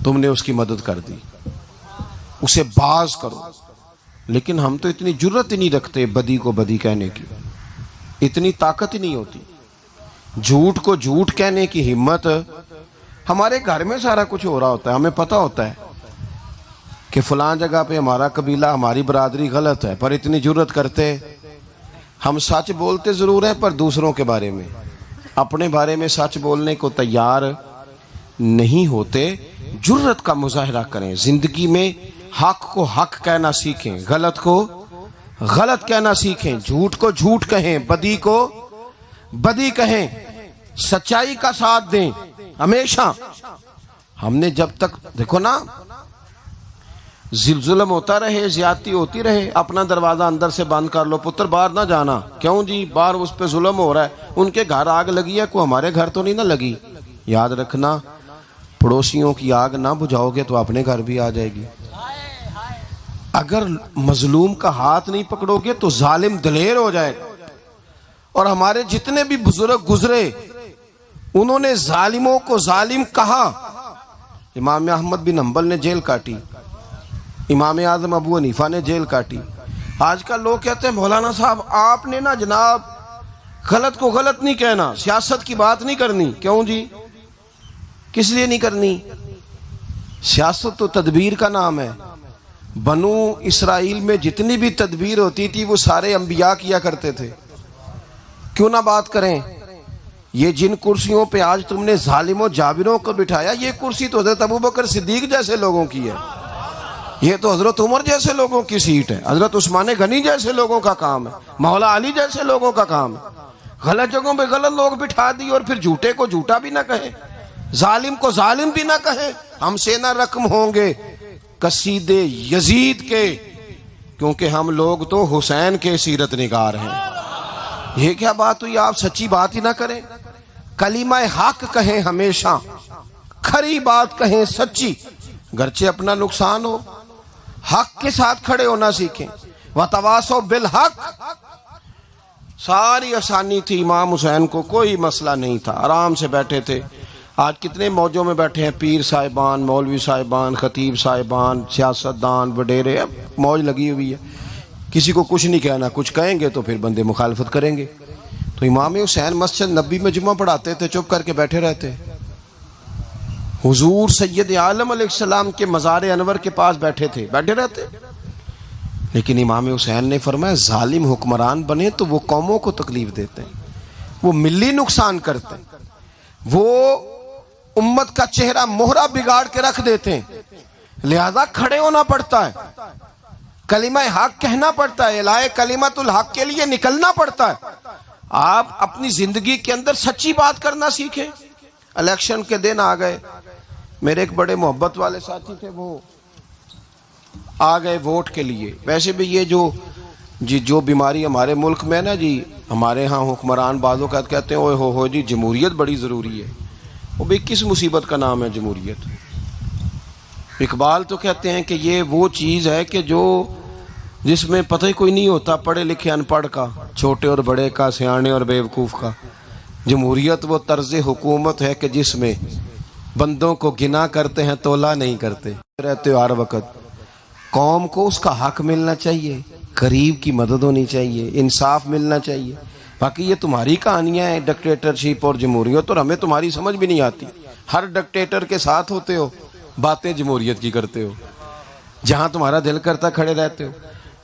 تم نے اس کی مدد کر دی، اسے باز کرو۔ لیکن ہم تو اتنی جرت ہی نہیں رکھتے بدی کو بدی کہنے کی، اتنی طاقت ہی نہیں ہوتی، جھوٹ کو جھوٹ کہنے کی ہمت۔ ہمارے گھر میں سارا کچھ ہو رہا ہوتا ہے، ہمیں پتہ ہوتا ہے کہ فلاں جگہ پہ ہمارا قبیلہ ہماری برادری غلط ہے، پر اتنی جرت کرتے ہم سچ بولتے ضرور ہیں پر دوسروں کے بارے میں، اپنے بارے میں سچ بولنے کو تیار نہیں ہوتے۔ جرت کا مظاہرہ کریں، زندگی میں حق کو حق کہنا سیکھیں، غلط کو غلط کہنا سیکھیں، جھوٹ کو جھوٹ کہیں، بدی کو بدی کہیں، سچائی کا ساتھ دیں ہمیشہ۔ ہم نے جب تک دیکھو نا ظلم ہوتا رہے، زیادتی ہوتی رہے، اپنا دروازہ اندر سے بند کر لو، پتر باہر نہ جانا، کیوں جی باہر اس پہ ظلم ہو رہا ہے، ان کے گھر آگ لگی ہے، کوئی ہمارے گھر تو نہیں نہ لگی۔ یاد رکھنا پڑوسیوں کی آگ نہ بجھاؤ گے تو اپنے گھر بھی آ جائے گی۔ اگر مظلوم کا ہاتھ نہیں پکڑو گے تو ظالم دلیر ہو جائے گا۔ اور ہمارے جتنے بھی بزرگ گزرے انہوں نے ظالموں کو ظالم کہا۔ امام احمد بن حنبل نے جیل کاٹی، امام اعظم ابو حنیفہ نے جیل کاٹی۔ آج کل لوگ کہتے ہیں مولانا صاحب آپ نے نا جناب غلط کو غلط نہیں کہنا، سیاست کی بات نہیں کرنی۔ کیوں جی؟ کس لیے نہیں کرنی؟ سیاست تو تدبیر کا نام ہے۔ بنو اسرائیل میں جتنی بھی تدبیر ہوتی تھی وہ سارے انبیاء کیا کرتے تھے، کیوں نہ بات کریں؟ یہ جن کرسیوں پہ آج تم نے ظالموں جابروں کو بٹھایا، یہ کرسی تو حضرت ابوبکر صدیق جیسے لوگوں کی ہے، یہ تو حضرت عمر جیسے لوگوں کی سیٹ ہے، حضرت عثمان غنی جیسے لوگوں کا کام ہے، مولا علی جیسے لوگوں کا کام ہے۔ غلط جگہوں پہ غلط لوگ بٹھا دی اور پھر جھوٹے کو جھوٹا بھی نہ کہیں، ظالم کو ظالم بھی نہ کہیں۔ ہم سے نہ رقم ہوں گے قصید یزید کے، کیونکہ ہم لوگ تو حسین کے سیرت نگار ہیں۔ یہ کیا بات ہوئی؟ آپ سچی بات ہی نہ کریں، کلمہ حق کہیں، ہمیشہ کھری بات کہیں، سچی، گرچہ اپنا نقصان ہو، حق کے ساتھ کھڑے ہونا سیکھیں۔ وتواصوا بالحق، ساری آسانی تھی، امام حسین کو کوئی مسئلہ نہیں تھا، آرام سے بیٹھے تھے۔ آج کتنے موجوں میں بیٹھے ہیں، پیر صاحبان، مولوی صاحبان، خطیب صاحبان، سیاستدان، وڈیرے، موج لگی ہوئی ہے، کسی کو کچھ نہیں کہنا، کچھ کہیں گے تو پھر بندے مخالفت کریں گے۔ تو امام حسین مسجد نبی میں جمعہ پڑھاتے تھے، چپ کر کے بیٹھے رہتے، حضور سید عالم علیہ السلام کے مزار انور کے پاس بیٹھے تھے، بیٹھے رہتے۔ لیکن امام حسین نے فرمایا ظالم حکمران بنے تو وہ قوموں کو تکلیف دیتے ہیں، وہ ملی نقصان کرتے ہیں، وہ امت کا چہرہ مہرہ بگاڑ کے رکھ دیتے ہیں، لہذا کھڑے ہونا پڑتا ہے، کلمہ حق کہنا پڑتا ہے، الہے کلمت الحق کے لیے نکلنا پڑتا ہے۔ آپ اپنی زندگی کے اندر سچی بات کرنا سیکھیں۔ الیکشن کے دن آ گئے، میرے ایک بڑے محبت والے ساتھی تھے، وہ آ گئے ووٹ کے لیے۔ ویسے بھی یہ جو بیماری ہمارے ملک میں نا جی، ہمارے ہاں حکمران بعض اوقات کہتے ہیں اوے ہو جی جمہوریت بڑی ضروری ہے۔ وہ بھی کس مصیبت کا نام ہے جمہوریت؟ اقبال تو کہتے ہیں کہ یہ وہ چیز ہے کہ جس میں پتہ ہی کوئی نہیں ہوتا، پڑھے لکھے ان پڑھ کا، چھوٹے اور بڑے کا، سیانے اور بیوقوف کا۔ جمہوریت وہ طرز حکومت ہے کہ جس میں بندوں کو گنا کرتے ہیں، تولا نہیں کرتے رہتے ہو ہر وقت۔ قوم کو اس کا حق ملنا چاہیے، غریب کی مدد ہونی چاہیے، انصاف ملنا چاہیے۔ باقی یہ تمہاری کہانیاں ہیں ڈکٹیٹرشپ اور جمہوریت، اور ہمیں تمہاری سمجھ بھی نہیں آتی۔ ہر ڈکٹیٹر کے ساتھ ہوتے ہو، باتیں جمہوریت کی کرتے ہو، جہاں تمہارا دل کرتا کھڑے رہتے ہو۔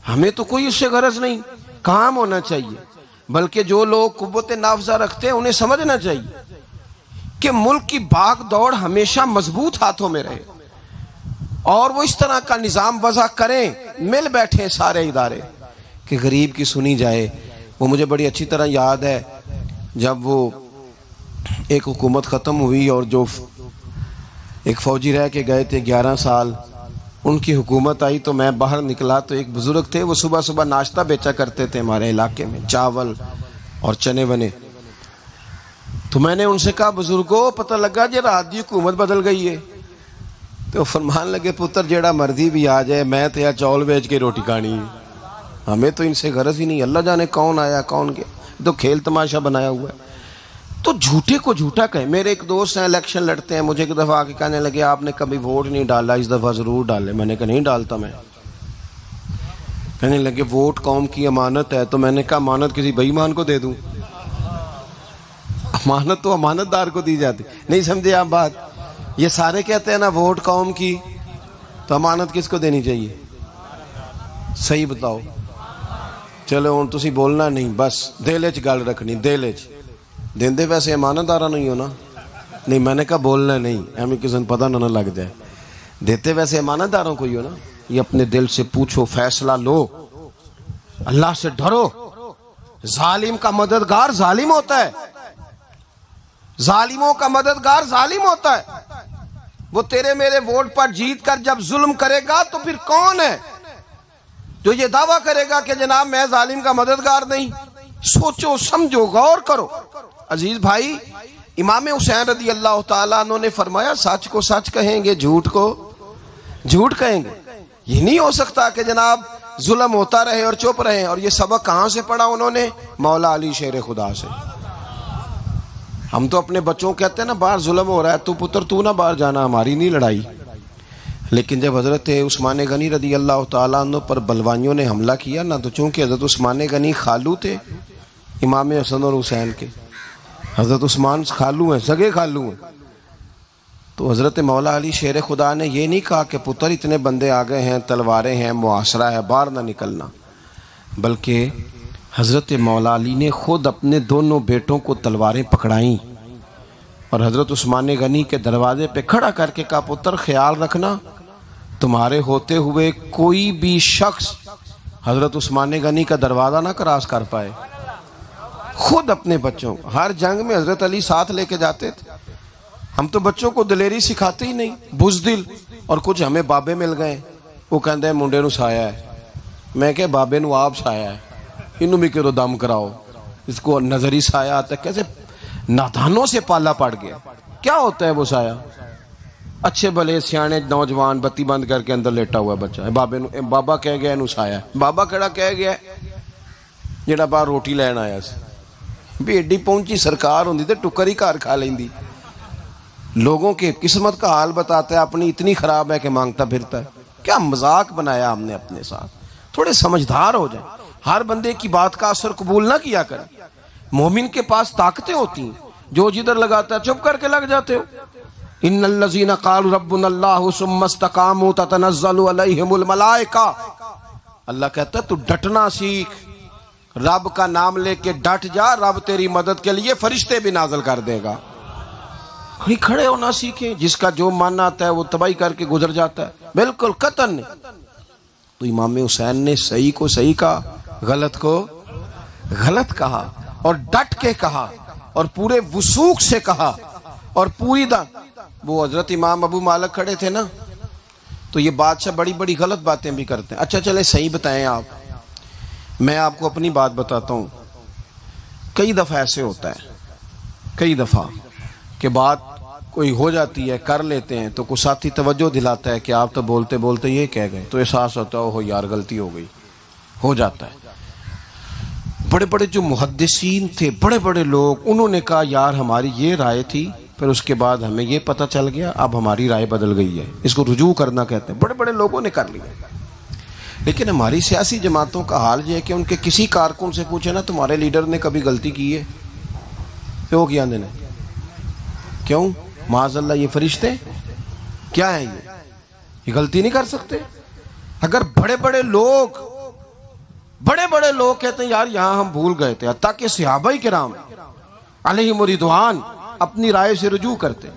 ہمیں تو کوئی اس سے غرض نہیں، کام ہونا چاہیے۔ بلکہ جو لوگ قوت نافذہ رکھتے ہیں انہیں سمجھنا چاہیے کہ ملک کی بھاگ دوڑ ہمیشہ مضبوط ہاتھوں میں رہے، اور وہ اس طرح کا نظام وضع کریں، مل بیٹھیں سارے ادارے کہ غریب کی سنی جائے۔ وہ مجھے بڑی اچھی طرح یاد ہے جب وہ ایک حکومت ختم ہوئی اور جو ایک فوجی رہ کے گئے تھے 11 سال، ان کی حکومت آئی تو میں باہر نکلا تو ایک بزرگ تھے، وہ صبح صبح ناشتہ بیچا کرتے تھے ہمارے علاقے میں، چاول اور چنے ونے۔ تو میں نے ان سے کہا بزرگوں پتہ لگا جی رات دی حکومت بدل گئی ہے. تو فرمان لگے پتر جیڑا مرضی بھی آ جائے میں تو یا چول بیچ کے روٹی کھانی ہے, ہمیں تو ان سے غرض ہی نہیں. اللہ جانے کون آیا کون گیا, تو کھیل تماشا بنایا ہوا ہے. تو جھوٹے کو جھوٹا کہیں. میرے ایک دوست ہیں الیکشن لڑتے ہیں, مجھے ایک دفعہ آ کے کہنے لگے آپ نے کبھی ووٹ نہیں ڈالا, اس دفعہ ضرور ڈالے. میں نے کہا نہیں ڈالتا میں. کہنے لگے ووٹ قوم کی امانت ہے. تو میں نے کہا امانت کسی بے ایمان کو دے دوں؟ امانت تو امانت دار کو دی جاتی. نہیں سمجھے آپ بات؟ یہ سارے کہتے ہیں نا ووٹ قوم کی, تو امانت کس کو دینی چاہیے؟ صحیح بتاؤ. چلو ہن تسی بولنا نہیں, بس دل وچ گل رکھنی. دل وچ دیندے ویسے امانت دارا نہیں ہونا. نہیں میں نے کہا بولنا نہیں, ہمیں کسی نے پتہ نہ لگ جائے. دیتے ویسے امانت داروں کو ہی ہو نا. یہ اپنے دل سے پوچھو, فیصلہ لو, اللہ سے ڈرو. ظالم کا مددگار ظالم ہوتا ہے, ظالموں کا مددگار ظالم ہوتا ہے. وہ تیرے میرے ووٹ پر جیت کر جب ظلم کرے گا تو پھر کون ہے جو یہ دعویٰ کرے گا کہ جناب میں ظالم کا مددگار نہیں؟ سوچو سمجھو غور کرو. عزیز بھائی, امام حسین رضی اللہ تعالیٰ عنہ نے فرمایا سچ کو سچ کہیں گے, جھوٹ کو جھوٹ کہیں گے. یہ نہیں ہو سکتا کہ جناب ظلم ہوتا رہے اور چپ رہے. اور یہ سبق کہاں سے پڑھا انہوں نے؟ مولا علی شیر خدا سے. ہم تو اپنے بچوں کہتے ہیں نا باہر ظلم ہو رہا ہے, تو پتر تو نہ باہر جانا, ہماری نہیں لڑائی. لیکن جب حضرت عثمان غنی رضی اللہ تعالیٰ عنہ پر بلوائیوں نے حملہ کیا نا, تو چونکہ حضرت عثمان غنی خالو تھے امام حسن اور حسین کے, حضرت عثمان خالو ہیں, سگے خالو ہیں, تو حضرت مولا علی شیر خدا نے یہ نہیں کہا کہ پتر اتنے بندے آ گئے ہیں, تلواریں ہیں, محاصرہ ہے, باہر نہ نکلنا. بلکہ حضرت مولا علی نے خود اپنے دونوں بیٹوں کو تلواریں پکڑائیں اور حضرت عثمان غنی کے دروازے پہ کھڑا کر کے کہا پتر خیال رکھنا تمہارے ہوتے ہوئے کوئی بھی شخص حضرت عثمان غنی کا دروازہ نہ کراس کر پائے. خود اپنے بچوں کو, ہر جنگ میں حضرت علی ساتھ لے کے جاتے تھے. ہم تو بچوں کو دلیری سکھاتے ہی نہیں, بزدل. اور کچھ ہمیں بابے مل گئے, وہ کہتے ہیں منڈے نو سایا ہے. میں کہ بابے نو آپ سایا ہے, انہوں بھی کرو دم کراؤ, اس کو نظری سایہ آتا ہے. کیسے نادانوں سے پالا پڑ گیا. کیا ہوتا ہے وہ سایہ؟ اچھے بھلے سیانے نوجوان بتی بند کر کے اندر لیٹا ہوا بچہ ہے, بابا کہہ گیا انہوں سایہ. بابا کہڑا کہہ گیا جڑا باہر روٹی لین آیا سی, بھی ایڈی پہنچی سرکار ہوندی تے ٹکر ہی گھر کھا لیندی. لوگوں کے قسمت کا حال بتاتا ہے, اپنی اتنی خراب ہے کہ مانگتا پھرتا ہے. کیا مذاق بنایا ہم نے اپنے ساتھ. تھوڑے سمجھدار ہو جائیں, ہر بندے کی بات کا اثر قبول نہ کیا کریں. مومن کے پاس طاقتیں ہوتی ہیں, جو جدھر لگاتا ہے چپ کر کے لگ جاتے ہو. ان الذین قالوا ربنا اللہ ثم استقاموا تتنزل علیہم الملائکہ. اللہ کہتا ہے تو ڈٹنا سیکھ, رب کا نام لے کے ڈٹ جا, رب تیری مدد کے لیے فرشتے بھی نازل کر دے گا. کھڑے ہونا سیکھیں, جس کا جو ماننا آتا ہے وہ تباہی کر کے گزر جاتا ہے, بالکل قطعاً نہیں. تو امام حسین نے صحیح کو صحیح کہا, غلط کو غلط کہا, اور ڈٹ کے کہا, اور پورے وثوق سے کہا, اور پوری وہ حضرت امام ابو مالک کھڑے تھے نا, تو یہ بادشاہ بڑی بڑی غلط باتیں بھی کرتے ہیں. اچھا چلے صحیح بتائیں آپ, میں آپ کو اپنی بات بتاتا ہوں. کئی دفعہ ایسے ہوتا ہے, کئی دفعہ کہ بات کوئی ہو جاتی ہے, کر لیتے ہیں, تو کوئی ساتھی توجہ دلاتا ہے کہ آپ تو بولتے بولتے یہ کہہ گئے, تو احساس ہوتا ہے ہو یار غلطی ہو گئی, ہو جاتا ہے. بڑے بڑے جو محدثین تھے, بڑے بڑے لوگ, انہوں نے کہا یار ہماری یہ رائے تھی, پھر اس کے بعد ہمیں یہ پتہ چل گیا اب ہماری رائے بدل گئی ہے. اس کو رجوع کرنا کہتے ہیں. بڑے بڑے لوگوں نے کر لیا. لیکن ہماری سیاسی جماعتوں کا حال یہ ہے کہ ان کے کسی کارکن سے پوچھے نا تمہارے لیڈر نے کبھی غلطی کی ہے, کیوں کیا نے, کیوں معاذ اللہ یہ فرشتے کیا ہیں, یہ غلطی نہیں کر سکتے. اگر بڑے بڑے لوگ کہتے ہیں یار یہاں ہم بھول گئے تھے, حتیٰ کہ صحابہ کرام علیہم رضوان اپنی رائے سے رجوع کرتے,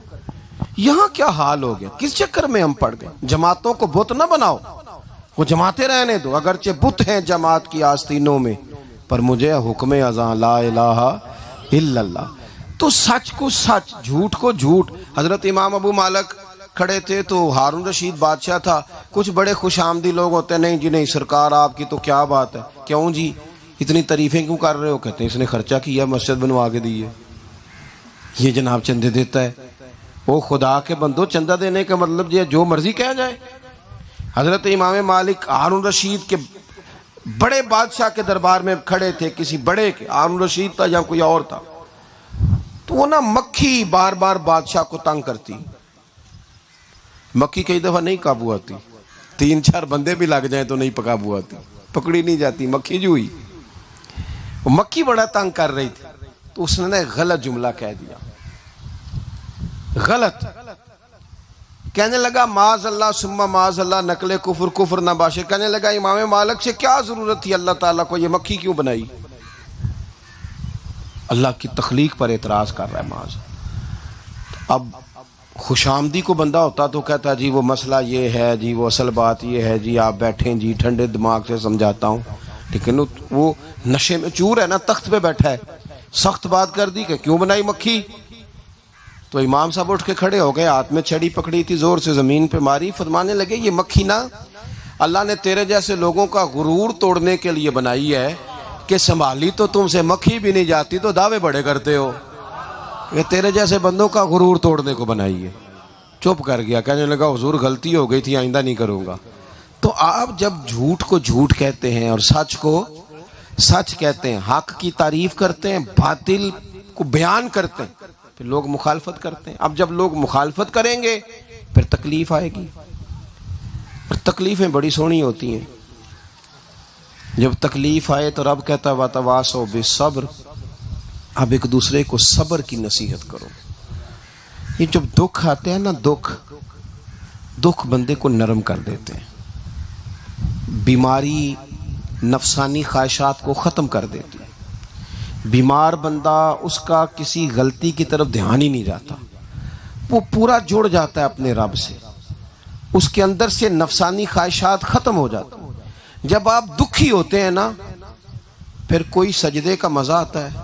یہاں کیا حال ہو گیا, کس چکر میں ہم پڑ گئے. جماعتوں کو بت نہ بناؤ, وہ جماعتیں رہنے دو, اگرچہ بت ہیں جماعت کی آستینوں میں, پر مجھے حکم اذاں لا الہ الا اللہ. تو سچ کو سچ, جھوٹ کو جھوٹ. حضرت امام ابو مالک کھڑے تھے تو ہارون رشید بادشاہ تھا, کچھ بڑے خوش آمدی لوگ ہوتے ہیں, نہیں جی نہیں سرکار آپ کی تو کیا بات ہے, کیوں جی اتنی تعریفیں کیوں کر رہے ہو, کہتے ہیں اس نے خرچہ کیا مسجد بنوا کے دی ہے. یہ جناب چندے دیتا ہے۔ او خدا کے بندو، چندہ دینے کا مطلب یہ جو مرضی کہا جائے۔ حضرت امام مالک ہارون رشید کے بڑے بادشاہ کے دربار میں کھڑے تھے، کسی بڑے کے، ہارون رشید تھا یا کوئی اور تھا، تو وہ نا مکھی بار بار بادشاہ کو تنگ کرتی۔ مکھی کئی دفعہ نہیں قابو آتی، 3-4 بندے بھی لگ جائیں تو نہیں قابو آتی، پکڑی نہیں جاتی، مکھی جو ہوئی۔ وہ مکھی بڑا تنگ کر رہی تھی، تو اس نے غلط جملہ کہہ دیا، غلط کہنے لگا معاذ اللہ ثم معاذ اللہ، نقل کفر کفر نہ باشے۔ کہنے لگا امام مالک سے کیا ضرورت تھی اللہ تعالیٰ کو یہ مکھی کیوں بنائی؟ اللہ کی تخلیق پر اعتراض کر رہا ہے معاذ۔ اب خوش آمدی کو بندہ ہوتا تو کہتا جی وہ مسئلہ یہ ہے جی، وہ اصل بات یہ ہے جی، آپ بیٹھیں جی، ٹھنڈے دماغ سے سمجھاتا ہوں۔ لیکن وہ نشے میں چور ہے نا، تخت پہ بیٹھا ہے، سخت بات کر دی کہ کیوں بنائی مکھی؟ تو امام صاحب اٹھ کے کھڑے ہو گئے، ہاتھ میں چھڑی پکڑی تھی، زور سے زمین پہ ماری، فرمانے لگے یہ مکھی نا اللہ نے تیرے جیسے لوگوں کا غرور توڑنے کے لیے بنائی ہے کہ سنبھالی تو تم سے مکھی بھی نہیں جاتی تو دعوے بڑے کرتے ہو، یہ تیرے جیسے بندوں کا غرور توڑنے کو بنائی ہے۔ چپ کر گیا، کہنے لگا حضور غلطی ہو گئی تھی، آئندہ نہیں کروں گا۔ تو آپ جب جھوٹ کو جھوٹ کہتے ہیں اور سچ کو سچ کہتے ہیں، حق کی تعریف کرتے ہیں، باطل کو بیان کرتے ہیں، پھر لوگ مخالفت کرتے ہیں۔ اب جب لوگ مخالفت کریں گے پھر تکلیف آئے گی، اور تکلیفیں بڑی سونی ہوتی ہیں۔ جب تکلیف آئے تو رب کہتا ہے وَتَوَاصَوْا بِالصَّبْرِ، اب ایک دوسرے کو صبر کی نصیحت کرو۔ یہ جب دکھ آتے ہیں نا، دکھ بندے کو نرم کر دیتے ہیں، بیماری نفسانی خواہشات کو ختم کر دیتی ہے۔ بیمار بندہ، اس کا کسی غلطی کی طرف دھیان ہی نہیں جاتا، وہ پورا جڑ جاتا ہے اپنے رب سے، اس کے اندر سے نفسانی خواہشات ختم ہو جاتی ہیں۔ جب آپ دکھی ہوتے ہیں نا، پھر کوئی سجدے کا مزہ آتا ہے،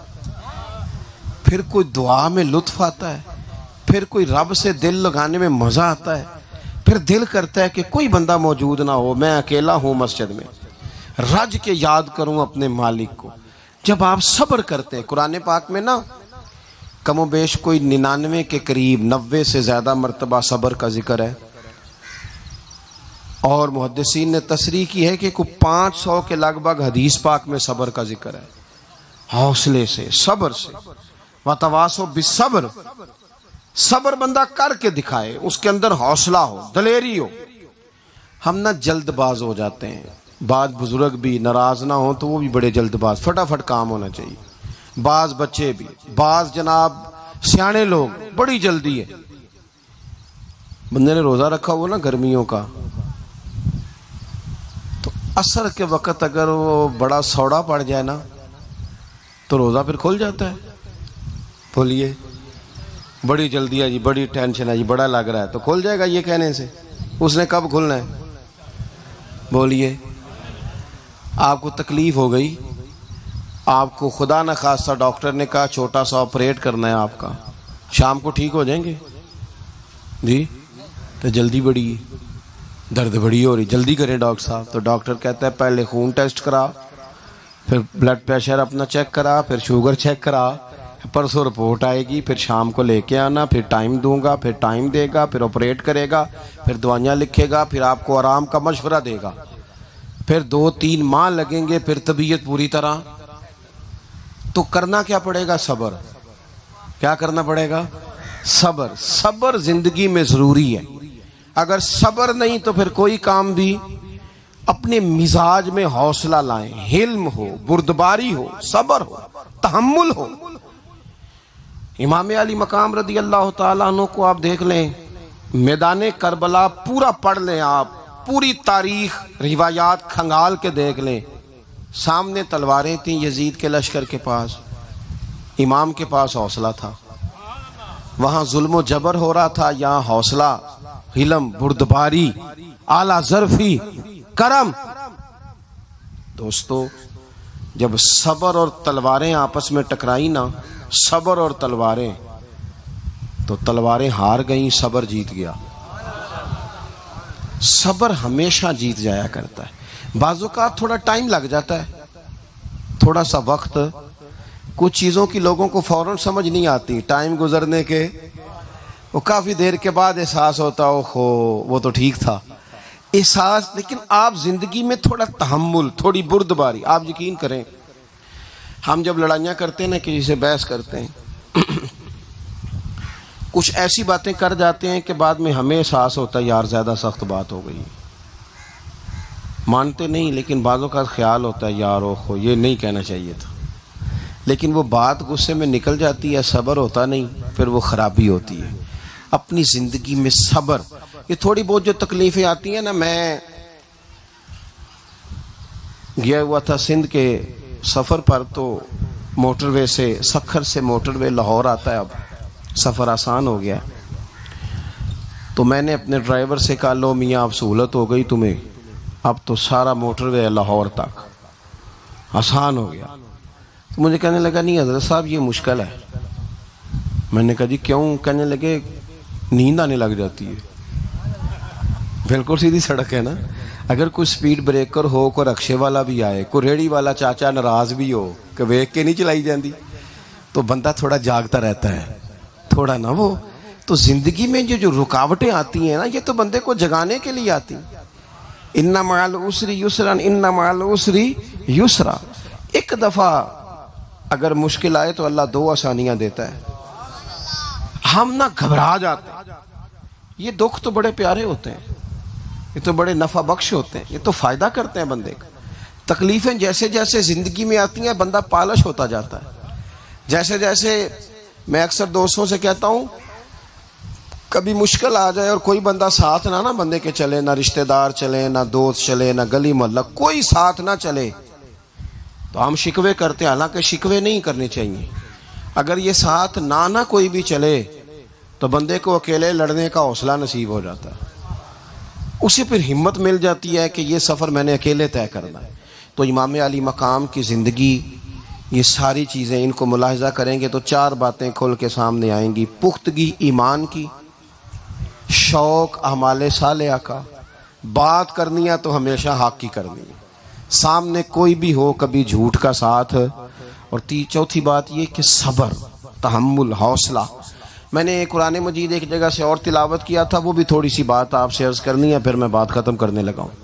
پھر کوئی دعا میں لطف آتا ہے، پھر کوئی رب سے دل لگانے میں مزہ آتا ہے، پھر دل کرتا ہے کہ کوئی بندہ موجود نہ ہو، میں اکیلا ہوں مسجد میں، رج کے یاد کروں اپنے مالک کو۔ جب آپ صبر کرتے ہیں، قرآن پاک میں نا کم و بیش کوئی 99 کے قریب 90 سے زیادہ مرتبہ صبر کا ذکر ہے، اور محدثین نے تصریح کی ہے کہ کوئی 500 کے لگ بھگ حدیث پاک میں صبر کا ذکر ہے، حوصلے سے، صبر سے۔ وَتَوَاصَوْا بِالصَّبْرِ، صبر بندہ کر کے دکھائے، اس کے اندر حوصلہ ہو، دلیری ہو۔ ہم نہ جلد باز ہو جاتے ہیں، بعض بزرگ بھی ناراض نہ ہوں تو وہ بھی بڑے جلد باز، فٹافٹ کام ہونا چاہیے۔ بعض بچے بھی، بعض جناب سیانے لوگ، بڑی جلدی ہے۔ بندے نے روزہ رکھا ہوا نا گرمیوں کا، تو عصر کے وقت اگر وہ بڑا سوڑا پڑ جائے نا تو روزہ پھر کھل جاتا ہے۔ بولیے بڑی جلدی ہے جی، بڑی ٹینشن ہے جی، بڑا لگ رہا ہے، تو کھل جائے گا یہ کہنے سے؟ اس نے کب کھلنا ہے؟ بولیے آپ کو تکلیف ہو گئی، آپ کو خدا نہ خواستہ ڈاکٹر نے کہا چھوٹا سا آپریٹ کرنا ہے آپ کا، شام کو ٹھیک ہو جائیں گے جی؟ تو جلدی بڑی، درد بڑی ہو رہی، جلدی کریں ڈاکٹر صاحب۔ تو ڈاکٹر کہتا ہے پہلے خون ٹیسٹ کرا، پھر بلڈ پریشر اپنا چیک کرا، پھر شوگر چیک کرا، پرسوں رپورٹ آئے گی، پھر شام کو لے کے آنا، پھر ٹائم دوں گا، پھر ٹائم دے گا، پھر آپریٹ کرے گا، پھر دوائیاں لکھے گا، پھر آپ کو آرام کا مشورہ دے گا، پھر 2-3 ماہ لگیں گے، پھر طبیعت پوری طرح۔ تو کرنا کیا پڑے گا؟ صبر۔ کیا کرنا پڑے گا؟ صبر۔ صبر زندگی میں ضروری ہے۔ اگر صبر نہیں تو پھر کوئی کام بھی، اپنے مزاج میں حوصلہ لائیں، حلم ہو، بردباری ہو، صبر ہو، تحمل ہو۔ امام علی مقام رضی اللہ تعالیٰ عنہ کو آپ دیکھ لیں، میدان کربلا پورا پڑھ لیں، آپ پوری تاریخ روایات کھنگال کے دیکھ لیں، سامنے تلواریں تھیں یزید کے لشکر کے پاس، امام کے پاس حوصلہ تھا۔ وہاں ظلم و جبر ہو رہا تھا، یہاں حوصلہ، حلم، بردباری، اعلیٰ ظرفی، کرم۔ دوستو جب صبر اور تلواریں آپس میں ٹکرائی نا، صبر اور تلواریں، تو تلواریں ہار گئیں، صبر جیت گیا۔ صبر ہمیشہ جیت جایا کرتا ہے۔ بعض اوقات تھوڑا ٹائم لگ جاتا ہے، تھوڑا سا وقت کچھ چیزوں کی لوگوں کو فوراً سمجھ نہیں آتی، ٹائم گزرنے کے وہ کافی دیر کے بعد احساس ہوتا اوہو وہ تو ٹھیک تھا احساس. لیکن آپ زندگی میں تھوڑا تحمل، تھوڑی بردباری. آپ یقین کریں ہم جب لڑائیاں کرتے ہیں نا، کسی سے بحث کرتے ہیں، کچھ ایسی باتیں کر جاتے ہیں کہ بعد میں ہمیں احساس ہوتا ہے یار زیادہ سخت بات ہو گئی. مانتے نہیں لیکن بعضوں کا خیال ہوتا ہے یار اوہو یہ نہیں کہنا چاہیے تھا. لیکن وہ بات غصے میں نکل جاتی ہے، صبر ہوتا نہیں، پھر وہ خرابی ہوتی ہے. اپنی زندگی میں صبر. یہ تھوڑی بہت جو تکلیفیں آتی ہیں نا، میں گیا ہوا تھا سندھ کے سفر پر، تو موٹر وے سے، سکھر سے موٹر وے لاہور آتا ہے. اب سفر آسان ہو گیا. تو میں نے اپنے ڈرائیور سے کہا لو میاں اب سہولت ہو گئی تمہیں، اب تو سارا موٹر وے لاہور تک آسان ہو گیا. تو مجھے کہنے لگا نہیں حضرت صاحب یہ مشکل ہے. میں نے کہا جی کیوں؟ کہنے لگے نیند آنے لگ جاتی ہے. بالکل سیدھی سڑک ہے نا، اگر کوئی سپیڈ بریکر ہو، کوئی رکشے والا بھی آئے، کوئی ریڑھی والا چاچا ناراض بھی ہو کہ ویک کے نہیں چلائی جاندی، تو بندہ تھوڑا جاگتا رہتا ہے تھوڑا نا. وہ تو زندگی میں جو رکاوٹیں آتی ہیں نا، یہ تو بندے کو جگانے کے لیے آتی. ان مع العسر یسرا ان مع العسر یسرا. ایک دفعہ اگر مشکل آئے تو اللہ دو آسانیاں دیتا ہے. ہم نہ گھبرا جاتے ہیں. یہ دکھ تو بڑے پیارے ہوتے ہیں، یہ تو بڑے نفع بخش ہوتے ہیں، یہ تو فائدہ کرتے ہیں بندے کا. تکلیفیں جیسے جیسے زندگی میں آتی ہیں بندہ پالش ہوتا جاتا ہے. جیسے جیسے میں اکثر دوستوں سے کہتا ہوں کبھی مشکل آ جائے اور کوئی بندہ ساتھ نہ بندے کے چلے، نہ رشتہ دار چلے، نہ دوست چلے، نہ گلی محلہ کوئی ساتھ نہ چلے، تو ہم شکوے کرتے ہیں. حالانکہ شکوے نہیں کرنے چاہیے. اگر یہ ساتھ نہ کوئی بھی چلے تو بندے کو اکیلے لڑنے کا حوصلہ نصیب ہو جاتا ہے. اسے پھر ہمت مل جاتی ہے کہ یہ سفر میں نے اکیلے طے کرنا ہے. تو امام علی مقام کی زندگی، یہ ساری چیزیں ان کو ملاحظہ کریں گے تو چار باتیں کھل کے سامنے آئیں گی. پختگی ایمان کی، شوق اعمال صالحہ کا، بات کرنی ہے تو ہمیشہ حق کی کرنی ہے، سامنے کوئی بھی ہو کبھی جھوٹ کا ساتھ. اور چوتھی بات یہ کہ صبر، تحمل، حوصلہ. میں نے قرآن مجید ایک جگہ سے اور تلاوت کیا تھا، وہ بھی تھوڑی سی بات آپ سے عرض کرنی ہے، پھر میں بات ختم کرنے لگا ہوں.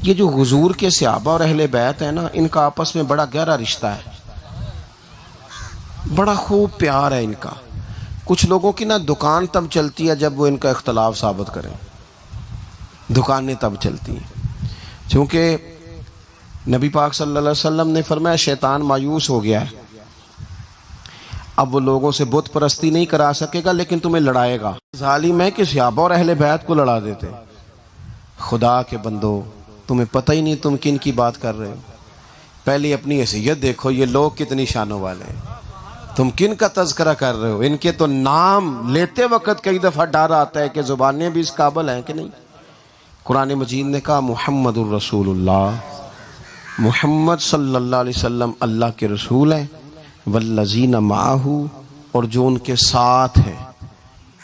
یہ جو حضور کے صحابہ اور اہل بیت ہیں نا، ان کا آپس میں بڑا گہرا رشتہ ہے، بڑا خوب پیار ہے ان کا. کچھ لوگوں کی نا دکان تب چلتی ہے جب وہ ان کا اختلاف ثابت کریں. دکانیں تب چلتی ہیں چونکہ نبی پاک صلی اللہ علیہ وسلم نے فرمایا شیطان مایوس ہو گیا ہے، اب وہ لوگوں سے بت پرستی نہیں کرا سکے گا لیکن تمہیں لڑائے گا. ظالم ہے کہ صحابہ اور اہل بیت کو لڑا دیتے. خدا کے بندو تمہیں پتہ ہی نہیں تم کن کی بات کر رہے ہو. پہلے اپنی حیثیت دیکھو، یہ لوگ کتنی شانوں والے ہیں، تم کن کا تذکرہ کر رہے ہو. ان کے تو نام لیتے وقت کئی دفعہ ڈر آتا ہے کہ زبانیں بھی اس قابل ہیں کہ نہیں. قرآن مجید نے کہا محمد الرسول اللہ، محمد صلی اللہ علیہ وسلم اللہ کے رسول ہیں، والذین معہ، اور جو ان کے ساتھ ہیں.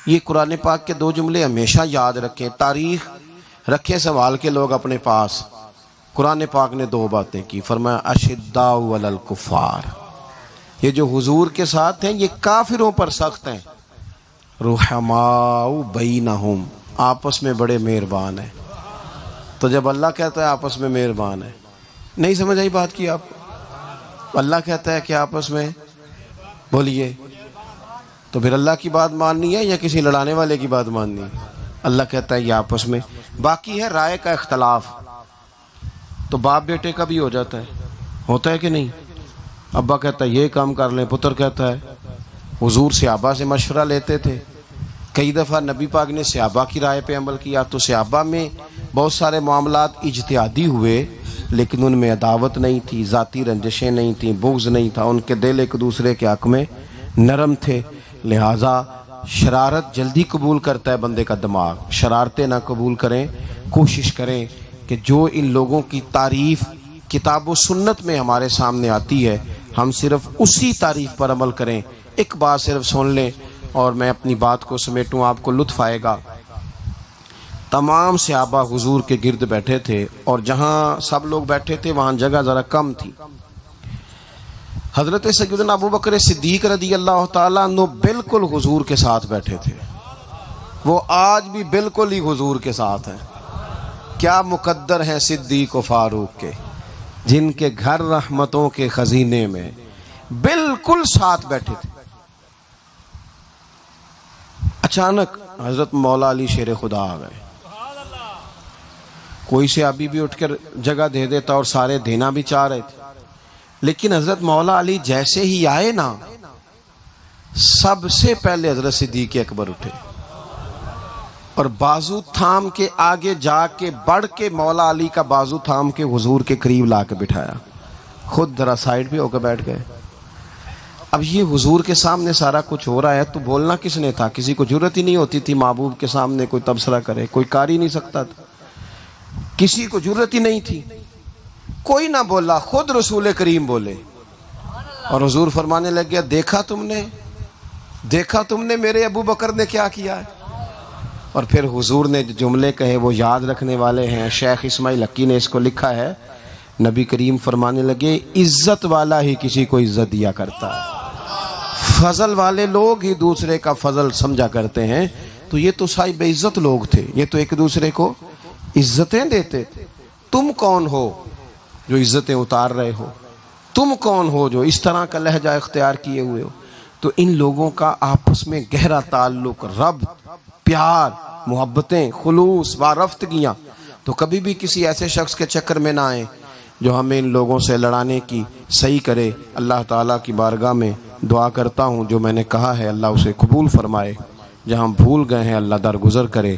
یہ قرآن پاک کے دو جملے ہمیشہ یاد رکھیں. تاریخ رکھیں سوال کے لوگ اپنے پاس. قرآن پاک نے دو باتیں کی، فرمایا اشداء علی الکفار، یہ جو حضور کے ساتھ ہیں یہ کافروں پر سخت ہیں. رحماء بینہم، آپس میں بڑے مہربان ہیں. تو جب اللہ کہتا ہے آپس میں مہربان ہے، نہیں سمجھ آئی بات کی آپ کو؟ اللہ کہتا ہے کہ آپس میں بولیے، تو پھر اللہ کی بات ماننی ہے یا کسی لڑانے والے کی بات ماننی ہے؟ اللہ کہتا ہے یہ آپس میں. باقی ہے رائے کا اختلاف، تو باپ بیٹے کا بھی ہو جاتا ہے، ہوتا ہے کہ نہیں؟ ابا کہتا ہے یہ کام کر لیں، پتر کہتا ہے. حضور صحابہ سے مشورہ لیتے تھے. کئی دفعہ نبی پاک نے صحابہ کی رائے پہ عمل کیا، تو صحابہ میں بہت سارے معاملات اجتہادی ہوئے لیکن ان میں عداوت نہیں تھی، ذاتی رنجشیں نہیں تھیں، بغض نہیں تھا. ان کے دل ایک دوسرے کے حق میں نرم تھے. لہٰذا شرارت جلدی قبول کرتا ہے بندے کا دماغ، شرارتیں نہ قبول کریں. کوشش کریں کہ جو ان لوگوں کی تعریف کتاب و سنت میں ہمارے سامنے آتی ہے ہم صرف اسی تعریف پر عمل کریں. ایک بات صرف سن لیں اور میں اپنی بات کو سمیٹوں، آپ کو لطف آئے گا. تمام صحابہ حضور کے گرد بیٹھے تھے اور جہاں سب لوگ بیٹھے تھے وہاں جگہ ذرا کم تھی. حضرت سیدنا ابو بکر صدیق رضی اللہ تعالیٰ عنہ بالکل حضور کے ساتھ بیٹھے تھے، وہ آج بھی بالکل ہی حضور کے ساتھ ہیں۔ کیا مقدر ہیں صدیق و فاروق کے، جن کے گھر رحمتوں کے خزینے میں بالکل ساتھ بیٹھے تھے۔ اچانک حضرت مولا علی شیر خدا آ گئے۔ کوئی سے ابھی بھی اٹھ کر جگہ دے دیتا اور سارے دینا بھی چاہ رہے تھے، لیکن حضرت مولا علی جیسے ہی آئے نا، سب سے پہلے حضرت صدیق اکبر اٹھے اور بازو تھام کے آگے جا کے بڑھ کے مولا علی کا بازو تھام کے حضور کے قریب لا کے بٹھایا، خود ذرا سائڈ پہ ہو کے بیٹھ گئے۔ اب یہ حضور کے سامنے سارا کچھ ہو رہا ہے تو بولنا کس نے تھا؟ کسی کو ضرورت ہی نہیں ہوتی تھی محبوب کے سامنے کوئی تبصرہ کرے، کوئی کر ہی نہیں سکتا تھا، کسی کو ضرورت ہی نہیں تھی، کوئی نہ بولا، خود رسول کریم بولے اور حضور فرمانے لگ گیا، دیکھا تم نے میرے ابو بکر نے کیا کیا ہے؟ اور پھر حضور نے جو جملے کہے وہ یاد رکھنے والے ہیں، شیخ اسماعیل حقی نے اس کو لکھا ہے، نبی کریم فرمانے لگے، عزت والا ہی کسی کو عزت دیا کرتا ہے، فضل والے لوگ ہی دوسرے کا فضل سمجھا کرتے ہیں۔ تو یہ تو صاحب عزت لوگ تھے، یہ تو ایک دوسرے کو عزتیں دیتے تھے۔ تم کون ہو جو عزتیں اتار رہے ہو؟ تم کون ہو جو اس طرح کا لہجہ اختیار کیے ہوئے ہو؟ تو ان لوگوں کا آپس میں گہرا تعلق، رب، پیار، محبتیں، خلوص، وارفتگیاں۔ تو کبھی بھی کسی ایسے شخص کے چکر میں نہ آئیں جو ہمیں ان لوگوں سے لڑانے کی صحیح کرے۔ اللہ تعالیٰ کی بارگاہ میں دعا کرتا ہوں جو میں نے کہا ہے اللہ اسے قبول فرمائے، جہاں بھول گئے ہیں اللہ درگزر کرے۔